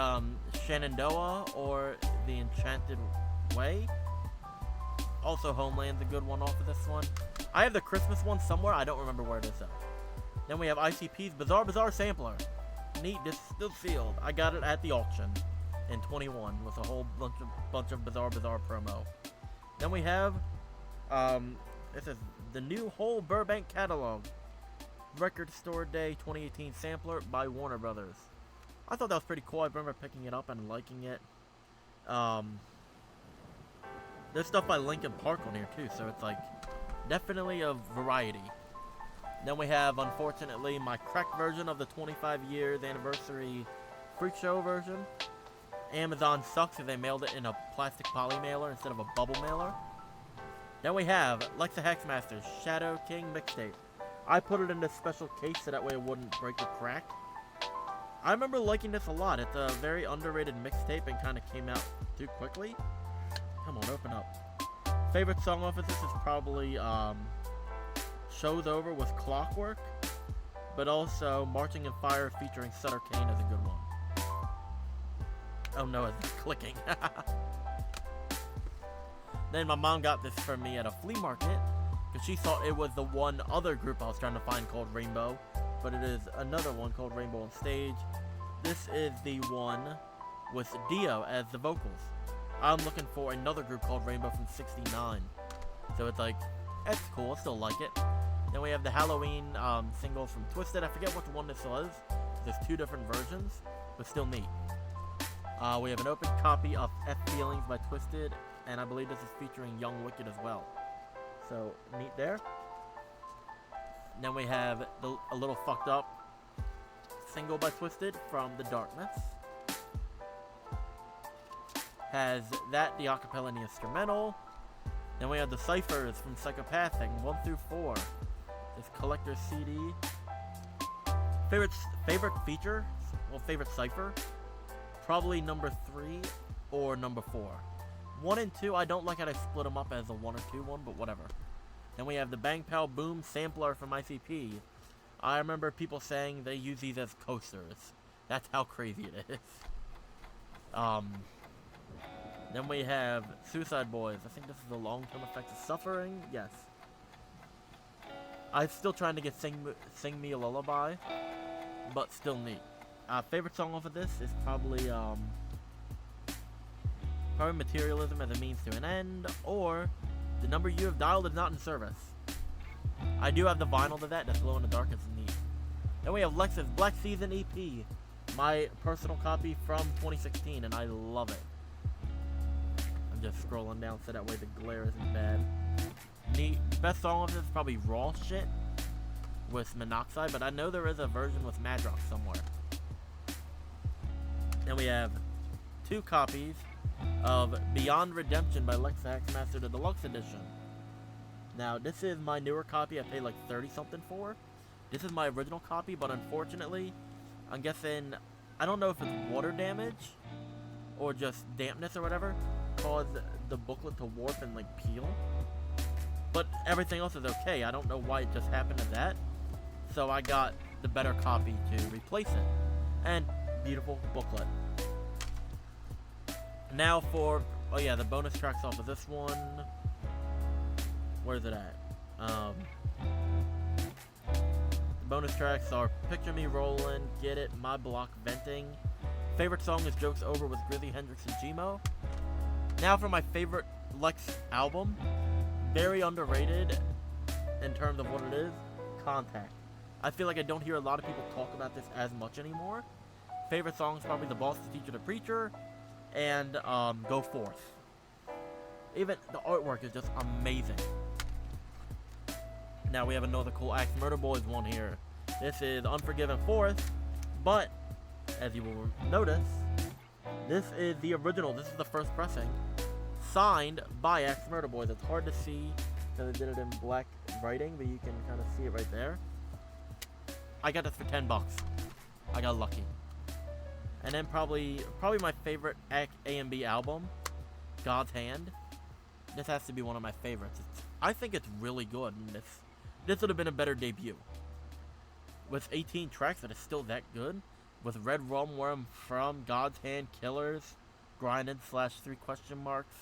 Shenandoah or The Enchanted Way. Also Homeland's a good one off of this one. I have the Christmas one somewhere, I don't remember where it is though. Then we have ICP's Bizarre Bizarre Sampler. Neat, this is still sealed. I got it at the auction in 21 with a whole bunch of Bizarre Bizarre promo. Then we have this is the new whole Burbank catalog. Record Store Day 2018 sampler by Warner Brothers. I thought that was pretty cool. I remember picking it up and liking it. There's stuff by Linkin Park on here too, so it's like definitely a variety. Then we have, unfortunately, my cracked version of the 25 years anniversary Freak Show version. Amazon sucks if they mailed it in a plastic poly mailer instead of a bubble mailer. Then we have Lexa Hexmaster's Shadow King mixtape. I put it in this special case so that way it wouldn't break or crack. I remember liking this a lot. It's a very underrated mixtape and kind of came out too quickly. Come on, open up. Favorite song off of this is probably Show's Over with Clockwork. But also Marching in Fire featuring Sutter Kane is a good one. Oh no, it's clicking. Then my mom got this for me at a flea market. Because she thought it was the one other group I was trying to find called Rainbow. But it is another one called Rainbow on Stage. This is the one with Dio as the vocals. I'm looking for another group called Rainbow from 69. So it's like, it's cool, I still like it. Then we have the Halloween singles from Twisted. I forget which one this was. There's two different versions, but still neat. We have an open copy of F Feelings by Twisted. And I believe this is featuring Young Wicked as well. So, neat there. Then we have a little fucked up single by Twisted from The Darkness. Has that, the acapella and the instrumental. Then we have the ciphers from Psychopathic 1 through 4. This collector's CD. Favorite feature? Well, favorite cipher? Probably number 3 or number 4. 1 and 2, I don't like how they split them up as a 1 or 2 one, but whatever. Then we have the Bang Pow Boom sampler from ICP. I remember people saying they use these as coasters. That's how crazy it is. Then we have Suicide Boys. I think this is the long-term effects of suffering. Yes. I'm still trying to get Sing Me a Lullaby, but still neat. Favorite song off of this is probably Materialism as a Means to an End, or The Number You Have Dialed Is Not in Service. I do have the vinyl to that. That's Glow in the Dark. It's neat. Then we have Lex's Black Season EP, my personal copy from 2016, and I love it. I'm just scrolling down so that way the glare isn't bad. Neat. Best song of this is probably Raw Shit with Monoxide, but I know there is a version with Madrox somewhere. Then we have 2 copies of Beyond Redemption by Lex Haxmaster, the Deluxe Edition. Now, this is my newer copy I paid like 30 something for. This is my original copy, but unfortunately, I'm guessing, I don't know if it's water damage or just dampness or whatever, caused the booklet to warp and like peel. But everything else is okay. I don't know why it just happened to that. So I got the better copy to replace it. And beautiful booklet. Now for, oh yeah, the bonus tracks off of this one. Where's it at? The bonus tracks are Picture Me Rollin', Get It, My Block, Venting. Favorite song is Joke's Over with Grizzly Hendrix and Gmo. Now for my favorite Lex album. Very underrated in terms of what it is. Contact. I feel like I don't hear a lot of people talk about this as much anymore. Favorite song is probably The Boss, The Teacher, The Preacher, and Go Forth. Even the artwork is just amazing. Now we have another cool Axe Murder Boys one here. This is Unforgiven 4th, but as you will notice, this is the original. This is the first pressing, signed by Axe Murder Boys. It's hard to see because I did it in black writing, but you can kind of see it right there. I got this for $10. I got lucky. And then probably my favorite A&B album, God's Hand. This has to be one of my favorites. I think it's really good, and this would have been a better debut. With 18 tracks that is still that good, with Red Rum, Where I'm From, God's Hand, Killers, Grinded /3 question marks,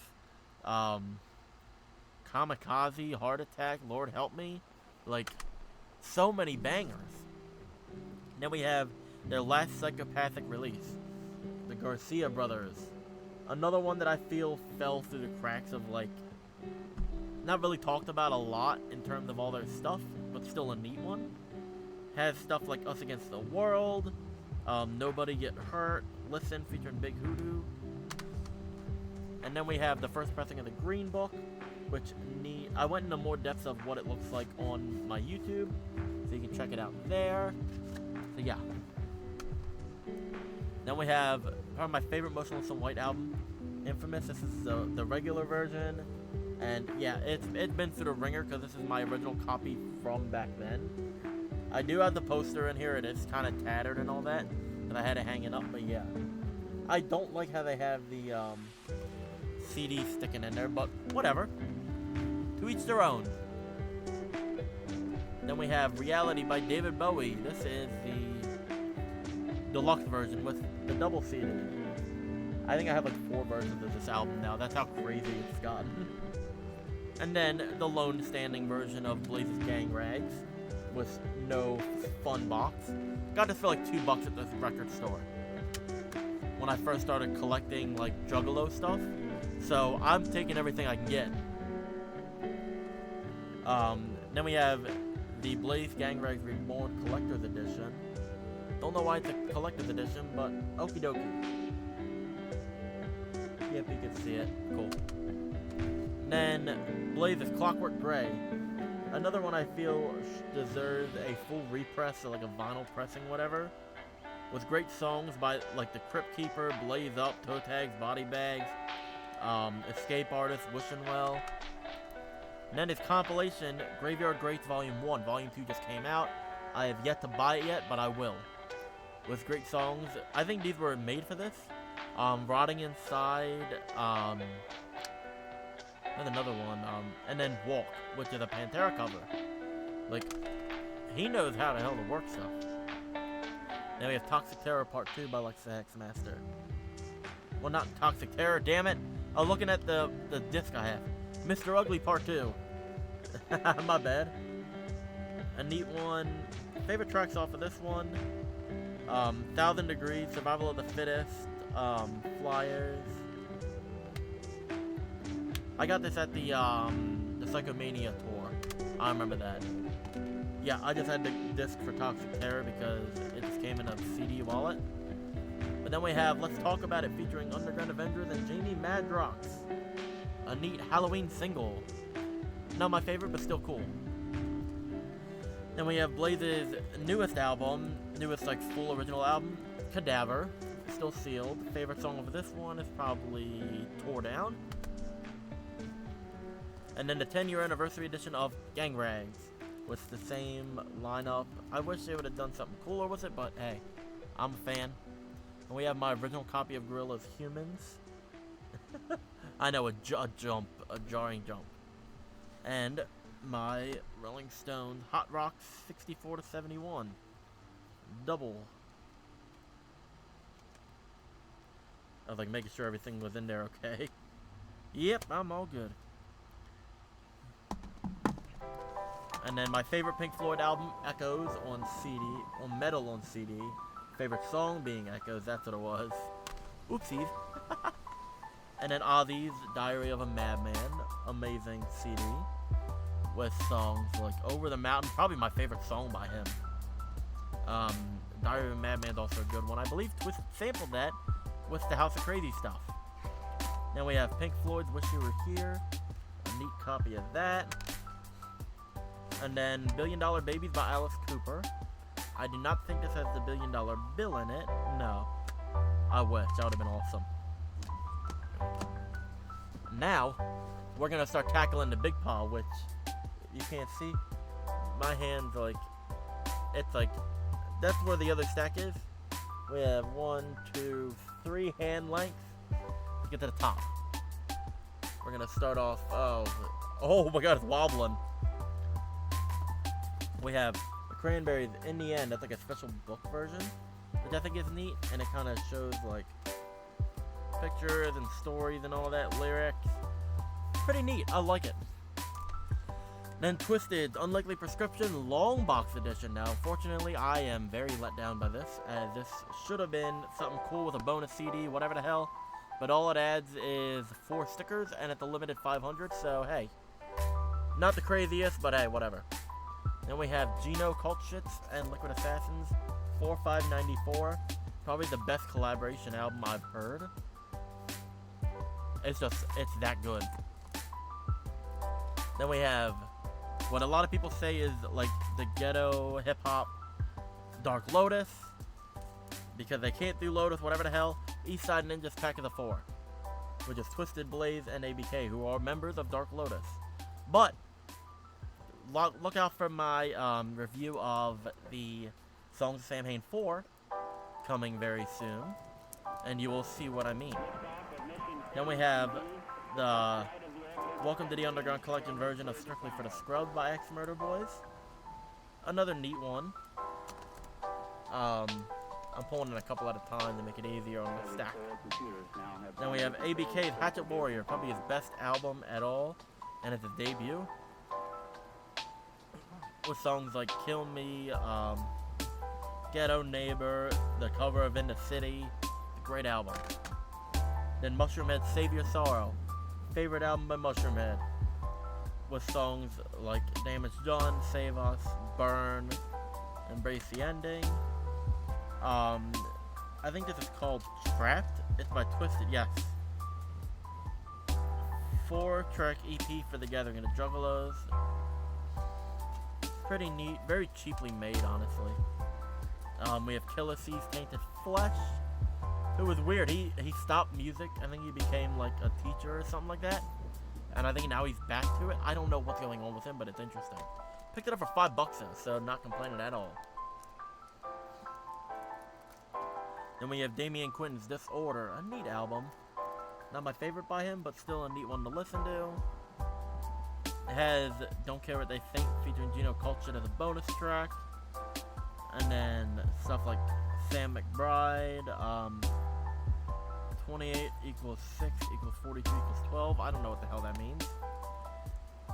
Kamikaze, Heart Attack, Lord Help Me, like, so many bangers. Then we have their last psychopathic release, the Garcia Brothers. Another one that I feel fell through the cracks of, like, not really talked about a lot in terms of all their stuff, but still a neat one. Has stuff like Us Against the World, Nobody Get Hurt, Listen featuring Big Hoodoo. And then we have the first pressing of the Green Book, which I went into more depths of what it looks like on my YouTube, so you can check it out there. So yeah. Then we have probably my favorite Motionless in White album, Infamous. This is the regular version, and yeah, it's been through the ringer because this is my original copy from back then. I do have the poster in here. It is kind of tattered and all that, but I had to hang it up. But yeah, I don't like how they have the CD sticking in there, but whatever. To each their own. Then we have Reality by David Bowie. This is the deluxe version with the double CD. I think I have like 4 versions of this album now. That's how crazy it's gotten. And then the lone standing version of Blaze's Gang Rags with no fun box. Got this for like $2 at the record store when I first started collecting like Juggalo stuff. So I'm taking everything I can get. Then we have the Blaze Gang Rags Reborn Collector's Edition. Don't know why it's a collector's edition, but okie dokie. Yep, you can see it. Cool. Then Blaze's Clockwork Gray. Another one I feel deserves a full repress, or like a vinyl pressing, whatever. With great songs by like the Crypt Keeper, Blaze Up, Toe Tags, Body Bags, Escape Artist, Wishing Well. And then his compilation, Graveyard Greats Volume 1. Volume 2 just came out. I have yet to buy it yet, but I will. With great songs. I think these were made for this. Rotting Inside, there's another one, and then Walk, which is a Pantera cover. Like, he knows how the hell to work stuff. Then we have Toxic Terror Part 2 by Alexa Hexmaster. Well, not Toxic Terror, damn it. I'm looking at the disc I have. Mr. Ugly Part 2. My bad. A neat one. Favorite tracks off of this one. 1000 Degrees, Survival of the Fittest, Flyers. I got this at the Psychomania tour. I remember that. Yeah, I just had the disc for Toxic Terror because it just came in a CD wallet. But then we have Let's Talk About It featuring Underground Avengers and Jamie Madrox. A neat Halloween single. Not my favorite, but still cool. Then we have Blaze's newest album, like full original album, Cadaver, still sealed. Favorite song of this one is probably Tore Down. And then the 10-year anniversary edition of Gang Rags with the same lineup. I wish they would have done something cooler with it, but hey, I'm a fan. And we have my original copy of Gorillaz Humans. I know, a jarring jump. And my Rolling Stone Hot Rocks 64-71. Double. I was like making sure everything was in there okay. Yep, I'm all good. And then my favorite Pink Floyd album, Echoes, on CD, on metal on CD. Favorite song being Echoes, that's what it was. Oopsies. And then Ozzy's Diary of a Madman, amazing CD. With songs like Over the Mountain, probably my favorite song by him. Diary of a Madman's also a good one. I believe Twisted sampled that with the House of Crazy Stuff. Then we have Pink Floyd's Wish You Were Here, a neat copy of that. And then $1 Billion Babies by Alice Cooper. I do not think this has the $1 billion bill in it. No. I wish. That would have been awesome. Now, we're going to start tackling the big pile, which you can't see. My hand's like, it's like, that's where the other stack is. We have 1, 2, 3 hand lengths to get to the top. We're going to start off, oh my god, it's wobbling. We have the cranberries in the end. That's like a special book version, which I think is neat, and it kind of shows like pictures and stories and all that, lyrics. Pretty neat. I like it. Then Twisted Unlikely Prescription Long Box Edition. Now, unfortunately, I am very let down by this, as this should have been something cool with a bonus CD, whatever the hell. But all it adds is 4 stickers, and it's a limited 500, so hey. Not the craziest, but hey, whatever. Then we have Geno Cult Shits and Liquid Assassins, 4/5/94. Probably the best collaboration album I've heard. It's that good. Then we have what a lot of people say is like the ghetto hip-hop Dark Lotus, because they can't do Lotus, whatever the hell. Eastside Ninjas Pack of the 4, which is Twisted Blaze and ABK, who are members of Dark Lotus. But look out for my review of the Songs of Sam Hain 4 coming very soon, and you will see what I mean. Then we have the Welcome to the Underground Collection version of Strictly for the Scrubs by X Murder Boys. Another neat one. I'm pulling in a couple at a time to make it easier on the stack. Then we have ABK's Hatchet Warrior, probably his best album at all, and it's his debut. With songs like Kill Me, Ghetto Neighbor, the cover of In the City. Great album. Then Mushroomhead Save Your Sorrow. Favorite album by Mushroomhead. With songs like Damage Done, Save Us, Burn, Embrace the Ending. I think this is called Trapped. It's by Twisted, yes. 4-track EP for the Gathering of the Juggalos. Pretty neat, very cheaply made, honestly. We have Killer C's Tainted Flesh. It was weird. He stopped music. I think he became like a teacher or something like that. And I think now he's back to it. I don't know what's going on with him, but it's interesting. Picked it up for $5 though, so not complaining at all. Then we have Damian Quinton's Disorder, a neat album. Not my favorite by him, but still a neat one to listen to. It has Don't Care What They Think featuring Geno Cult Shit as a bonus track. And then stuff like Sam McBride, 28 equals 6 equals 42 equals 12. I don't know what the hell that means.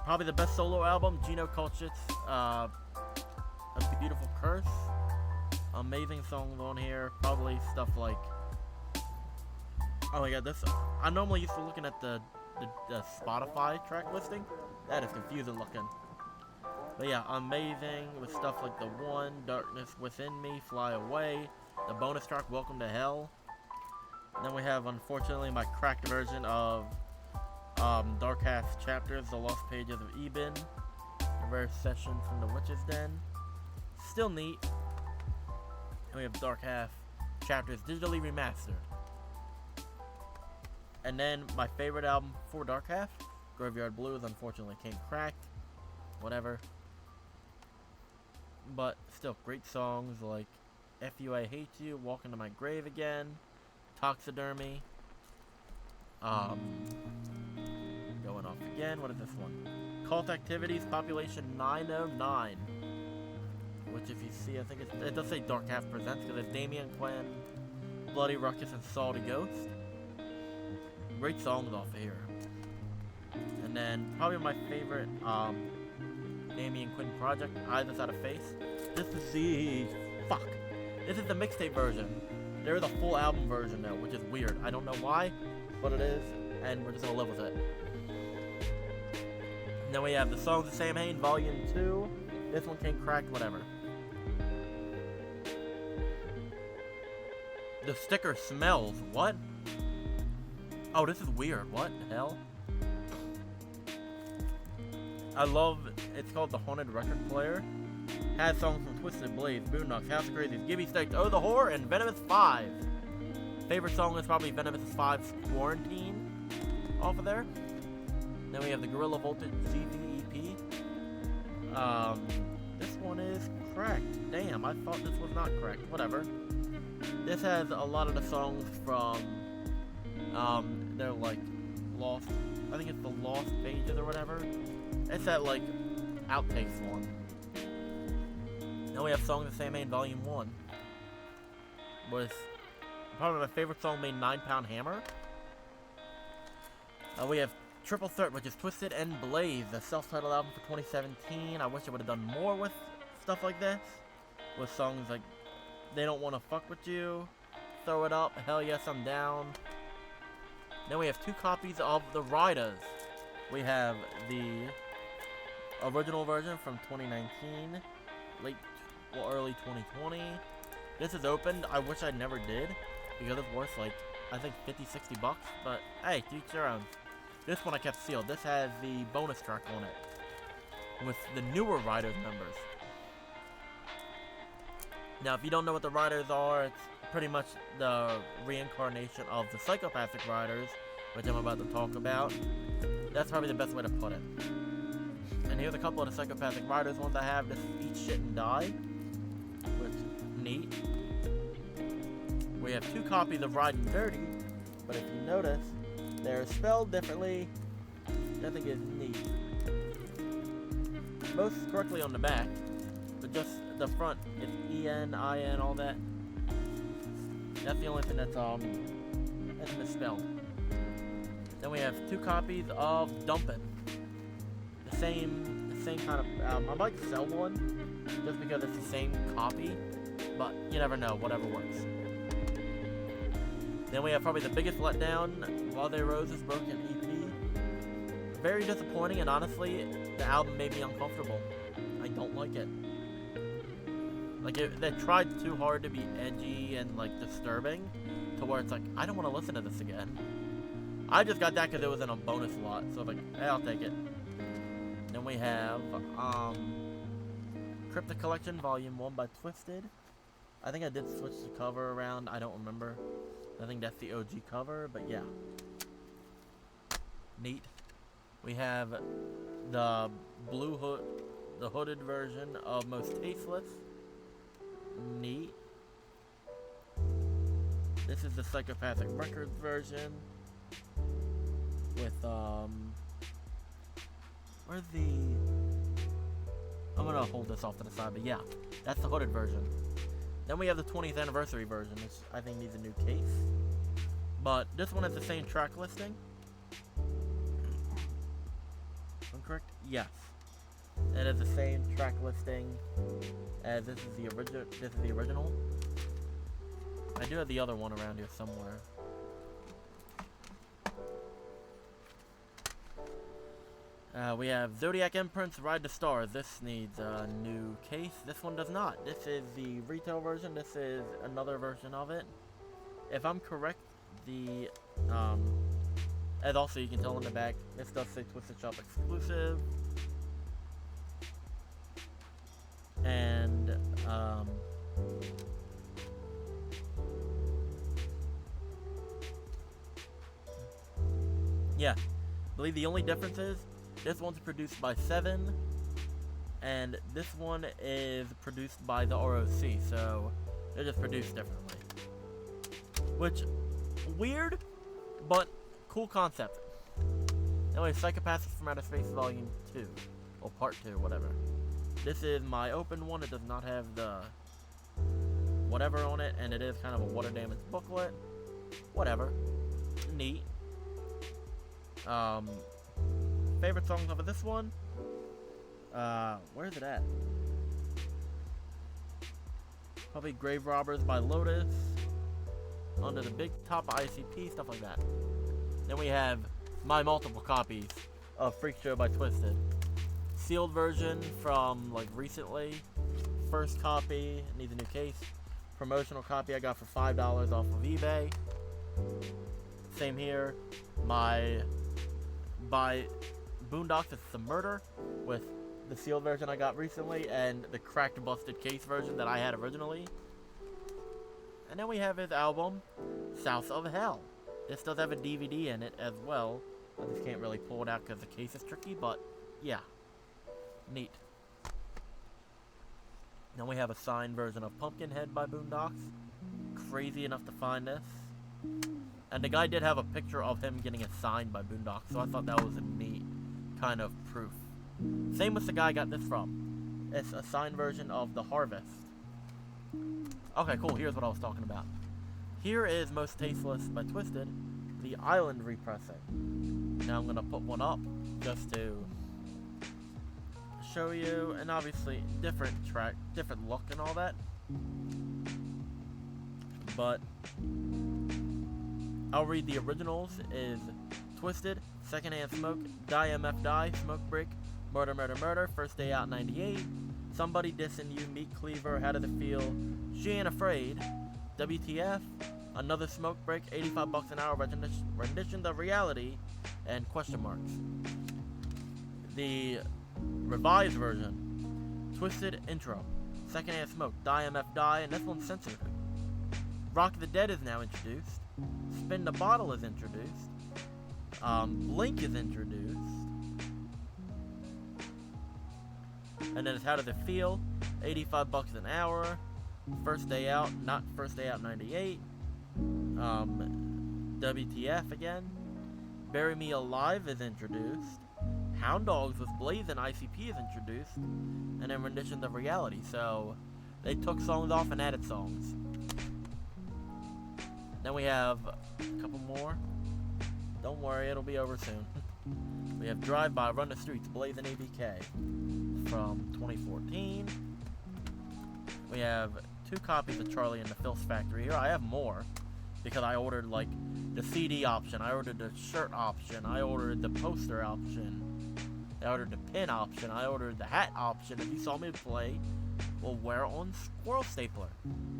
Probably the best solo album, Geno Cult Shit's A Beautiful Curse. Amazing songs on here. Probably stuff like, oh my god, this, I'm normally used to looking at the Spotify track listing. That is confusing looking. But yeah, amazing with stuff like The One, Darkness Within Me, Fly Away, the bonus track Welcome to Hell. And then we have, unfortunately, my cracked version of Dark Half Chapters, The Lost Pages of Eben, a rare session from the Witch's Den. Still neat. And we have Dark Half Chapters digitally remastered. And then my favorite album for Dark Half, Graveyard Blues, unfortunately came cracked. Whatever. But still, great songs like F You I Hate You, Walk Into My Grave Again, Toxidermy. Going off again. What is this one? Cult Activities, Population 909. Which, if you see, I think it does say Dark Half Presents, because it's Damian Quinn, Bloody Ruckus, and Salty Ghost. Great songs off of here. And then probably my favorite Damian Quinn project, Eyes Without a Face. This is the This is the mixtape version. There is a full album version though, which is weird. I don't know why, but it is, and we're just gonna live with it. And then we have the Songs of Sam Hain, Volume 2. This one came cracked, whatever. The sticker smells. What? Oh, this is weird. What the hell? I love, it's called the Haunted Record Player. Has songs from Twisted, Blaze, Boondocks, House of Crazies, Gibby Stakes, Oh the Horror, and Venomous 5. Favorite song is probably Venomous 5's Quarantine off of there. Then we have the Gorilla Voltage CVEP. This one is correct. Damn, I thought this was not correct. Whatever. This has a lot of the songs from, they're like Lost, I think it's the Lost Pages or whatever. It's that like outtakes one. Then we have Songs of Sam Hain Volume 1. With probably my favorite song being 9 Pound Hammer. We have Triple Threat, which is Twisted and Blaze, the self-titled album for 2017. I wish I would have done more with stuff like this. With songs like They Don't Want to Fuck With You, Throw It Up, Hell Yes I'm Down. Then we have 2 copies of The Riders. We have the original version from 2019, early 2020. This is opened. I wish I never did, because it's worth like, I think 50-60 bucks, but hey, to each their own. This one I kept sealed. This has the bonus track on it, with the newer Riders members. Now, if you don't know what the Riders are, it's pretty much the reincarnation of the Psychopathic Riders, which I'm about to talk about. That's probably the best way to put it. And here's a couple of the Psychopathic Riders ones I have. This is Eat Shit and Die, which is neat. We have 2 copies of Riding Dirty, but if you notice, they're spelled differently. I think it's neat. Both correctly on the back, but just the front, it's E-N, I-N, all that. That's the only thing that's misspelled. Then we have 2 copies of Dumpin'. The same kind of, I might sell one, just because it's the same copy, but you never know, whatever works. Then we have probably the biggest letdown, While They Roses Broken EP. Very disappointing, and honestly, the album made me uncomfortable. I don't like it. Like, they tried too hard to be edgy and, like, disturbing, to where it's like, I don't want to listen to this again. I just got that because it was in a bonus lot, so I'm like, hey, I'll take it. Then we have, Cryptic Collection Volume 1 by Twisted. I think I did switch the cover around, I don't remember. I think that's the OG cover, but yeah. Neat. We have the the hooded version of Most Tasteless. Neat. This is the Psychopathic Records version. With, where's the... I'm gonna hold this off to the side, but yeah. That's the hooded version. Then we have the 20th anniversary version, which I think needs a new case. But this one has the same track listing. I'm correct? Yes. It has the same track listing as this is the original. I do have the other one around here somewhere. We have Zodiac Imprints Ride the Stars. This needs a new case. This one does not. This is the retail version. This is another version of it. If I'm correct, and also you can tell in the back, this does say Twisted Shop exclusive. And, yeah. I believe the only difference is, this one's produced by Seven, and this one is produced by the ROC, so they're just produced differently. Which, weird, but cool concept. Anyway, Psychopathic from Outer Space Volume 2, or Part 2, whatever. This is my open one. It does not have the whatever on it, and it is kind of a water damaged booklet. Whatever. Neat. Favorite songs off of this one? Where is it at? Probably Grave Robbers by Lotus. Under the Big Top by ICP, stuff like that. Then we have my multiple copies of Freak Show by Twisted. Sealed version from, like, recently. First copy, needs a new case. Promotional copy I got for $5 off of eBay. Same here. My... By Boondocks, it's The Murder with the sealed version I got recently, and the cracked busted case version that I had originally. And then we have his album, South of Hell. This does have a DVD in it as well. I just can't really pull it out because the case is tricky, but yeah. Neat. Then we have a signed version of Pumpkinhead by Boondocks. Crazy enough to find this. And the guy did have a picture of him getting it signed by Boondocks, so I thought that was a neat kind of proof. Same with the guy I got this from. It's a signed version of The Harvest. Okay, cool. Here's what I was talking about. Here is Most Tasteless by Twisted, the Island repressing. Now I'm going to put one up just to show you, and obviously different track, different look and all that. But I'll read the originals is Twisted, Secondhand Smoke, Die MF Die, Smoke Break, Murder Murder Murder, First Day Out 98, Somebody Dissing You, Meat Cleaver, How Does It Feel, She Ain't Afraid, WTF, Another Smoke Break, 85 bucks an hour, rendition of reality, and question marks. The revised version, Twisted Intro, Secondhand Smoke, Die MF Die, and this one's censored. Rock the Dead is now introduced. Spin the Bottle is introduced. Blink is introduced. And then it's How Does It Feel, 85 bucks an hour, First Day Out, not First Day Out 98, WTF again, Bury Me Alive is introduced, Hound Dogs with Blazin' ICP is introduced, and then renditions of reality. So they took songs off and added songs. Then we have a couple more. Don't worry, it'll be over soon. We have Drive By, Run the Streets, Blazin' ABK from 2014. We have 2 copies of Charlie and the Filth Factory here. I have more because I ordered like the CD option, I ordered the shirt option, I ordered the poster option, I ordered the pin option, I ordered the hat option. If you saw me play, we'll wear it on Squirrel Stapler.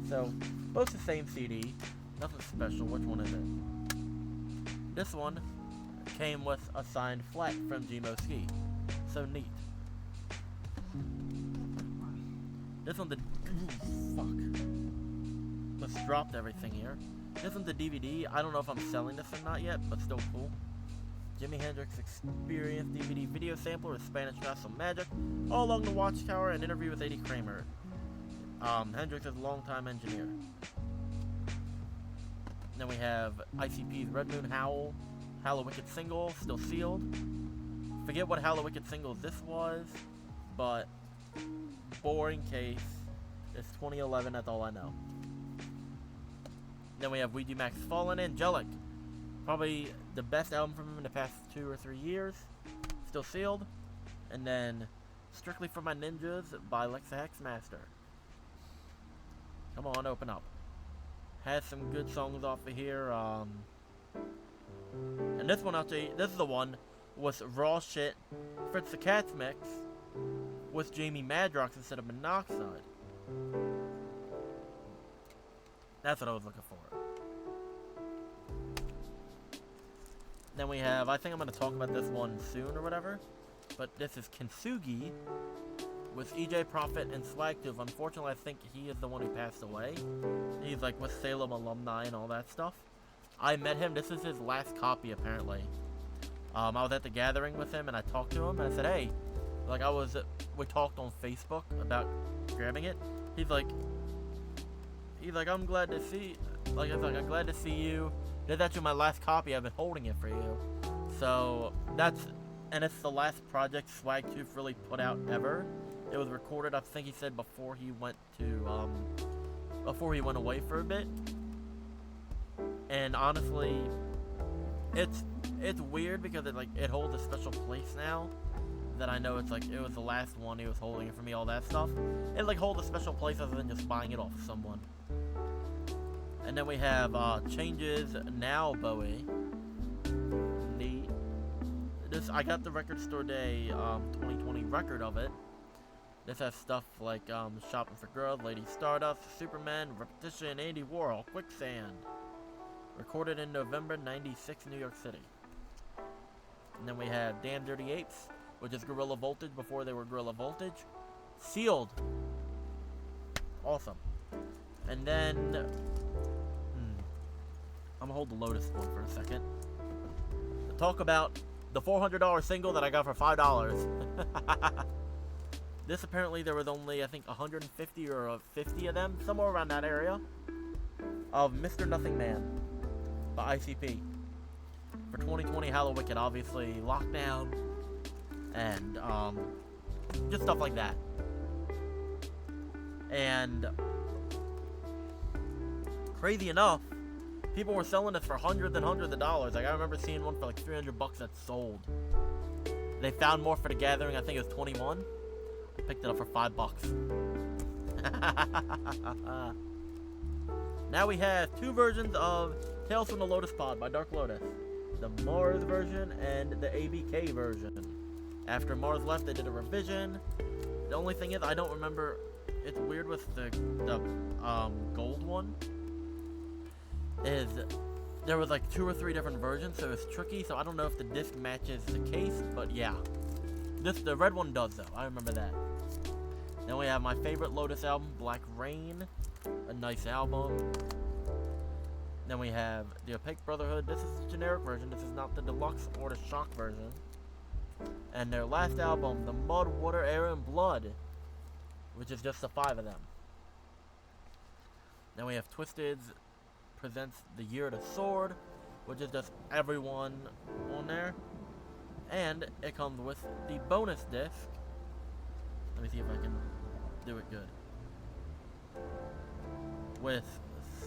So both the same CD, nothing special. Which one is it? This one came with a signed flat from Gmo Ski. So neat. This one, Just dropped everything here. This one's the DVD. I don't know if I'm selling this or not yet, but still cool. Jimi Hendrix Experience DVD video sampler with Spanish Gospel Magic, all along the Watchtower, and interview with Eddie Kramer. Hendrix is a longtime engineer. Then we have ICP's Red Moon Howl, Hallowicked single, still sealed. Forget what Hallowicked single this was, but boring case. It's 2011, that's all I know. Then we have Ouija Mac's Fallen Angelic. Probably the best album from him in the past 2 or 3 years. Still sealed. And then Strictly for My Ninjas by Lexa Hexmaster. Come on, open up. Has some good songs off of here. And this one, actually, this is the one with Raw Shit, Fritz the Cat's mix with Jamie Madrox instead of Monoxide. That's what I was looking for. Then we have, I think I'm going to talk about this one soon or whatever, but this is Kintsugi with EJ Prophet and Swagtooth. Unfortunately, I think he is the one who passed away. He's like with Salem alumni and all that stuff. I met him, this is his last copy apparently. I was at the gathering with him and I talked to him and I said, hey, like we talked on Facebook about grabbing it. He's like, I'm glad to see, I'm glad to see you. That's actually my last copy. I've been holding it for you. So and it's the last project Swagtooth really put out ever. It was recorded, I think he said, before he went away for a bit. And honestly, it's weird because it holds a special place now. That I know it was the last one he was holding it for me, all that stuff. It holds a special place other than just buying it off someone. And then we have Changes Now Bowie. Neat. I got the Record Store Day 2020 record of it. This has stuff like Shopping for Girls, Lady Stardust, Superman, Repetition, Andy Warhol, Quicksand. Recorded in November '96, New York City. And then we have Damn Dirty Apes, which is Gorilla Voltage before they were Gorilla Voltage. Sealed. Awesome. And then... I'm gonna hold the Lotus one for a second. To talk about the $400 single that I got for $5. This apparently there was only, I think, 150 or 50 of them, somewhere around that area, of Mr. Nothing Man by ICP. For 2020 Hallowicked, obviously, lockdown, and just stuff like that. And crazy enough, people were selling this for hundreds and hundreds of dollars. Like, I remember seeing one for like $300 that sold. They found more for the gathering, I think it was 21. Picked it up for $5. Now we have two versions of Tales from the Lotus Pod by Dark Lotus. The Mars version and the ABK version. After Mars left, they did a revision. The only thing is, I don't remember. It's weird with the gold one. Is there was like 2 or 3 different versions, so it's tricky. So I don't know if the disc matches the case, but yeah, the red one does though. I remember that. Then we have my favorite Lotus album, Black Rain, a nice album. Then we have the Opaque Brotherhood. This is the generic version. This is not the deluxe or the shock version. And their last album, The Mud, Water, Air, and Blood, which is just the 5 of them. Then we have Twisted presents The Year of the Sword, which is just everyone on there. And it comes with the bonus disc. Let me see if I can do it good. With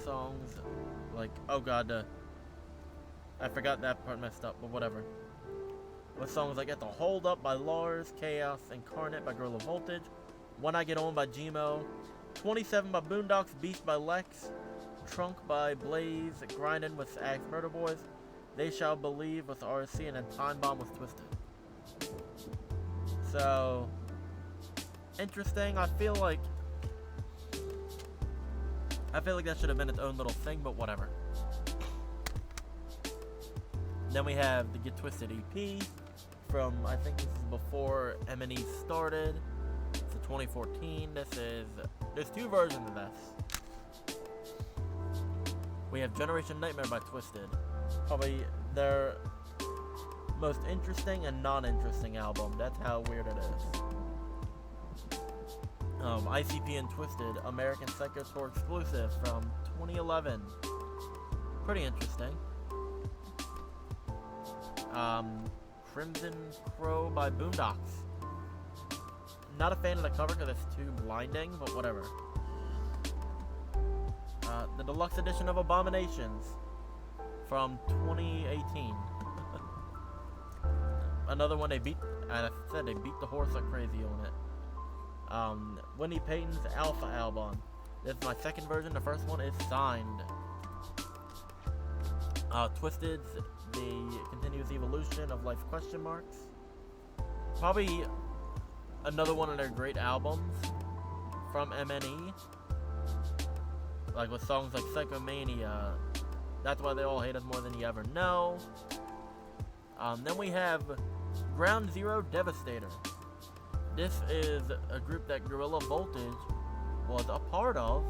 songs like, oh god, I forgot that part messed up, but whatever. With songs like Get the Hold Up by Lars, Chaos Incarnate by Gorilla Voltage, When I Get On by Gmo, 27 by Boondocks, Beast by Lex, Trunk by Blaze, Grindin' with Axe Murder Boys, They Shall Believe with RC, and then Time Bomb with Twisted. So, interesting. I feel like that should have been its own little thing, but whatever. Then we have the Get Twisted EP from, I think this is before M&E started. It's a 2014. There's 2 versions of this. We have Generation Nightmare by Twisted. Probably their most interesting and non-interesting album. That's how weird it is. ICP and Twisted, American Psycho Tour exclusive from 2011. Pretty interesting. Crimson Crow by Boondocks. Not a fan of the cover because it's too blinding, but whatever. The deluxe edition of Abominations from 2018. Another one they beat, and I said they beat the horse like crazy on it. Winnie Payton's Alpha album. This is my second version. The first one is signed. Twisted's The Continuous Evolution of Life question marks. Probably another one of their great albums from MNE. Like with songs like Psychomania, That's Why They All Hate Us More Than You Ever Know. Then we have Ground Zero Devastator. This is a group that Gorilla Voltage was a part of,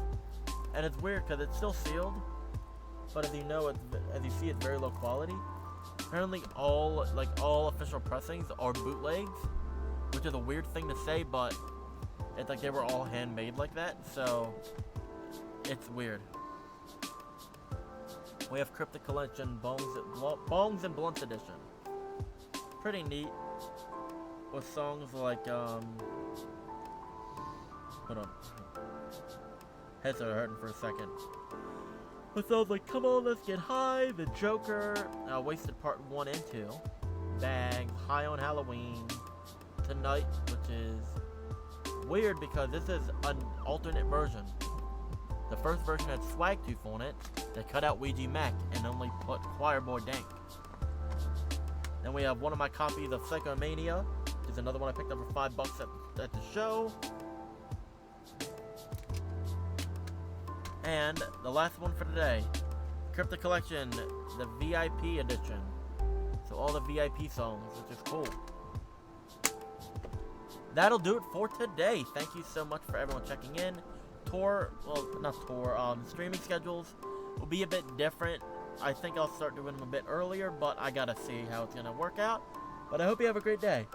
and it's weird because it's still sealed, but as you know, as you see, it's very low quality. Apparently, all official pressings are bootlegs, which is a weird thing to say, but it's like they were all handmade like that, so it's weird. We have Cryptic Collection Bongs and Blunts Edition. Pretty neat. With songs like, hold on. Heads are hurting for a second. With songs like Come On, Let's Get High, The Joker, Wasted Part 1 and 2, Bags, High on Halloween, Tonight, which is weird because this is an alternate version. The first version had Swag Tooth on it. They cut out Ouija Mac and only put Choir Boy Dank. Then we have one of my copies of Psychomania. Is another one I picked up for $5 at the show. And the last one for today, Cryptic Collection, the VIP edition. So all the VIP songs, which is cool. that'll do it for today. Thank you so much for everyone checking in. Streaming schedules will be a bit different. I think I'll start doing them a bit earlier, but I gotta see how it's gonna work out. But I hope you have a great day.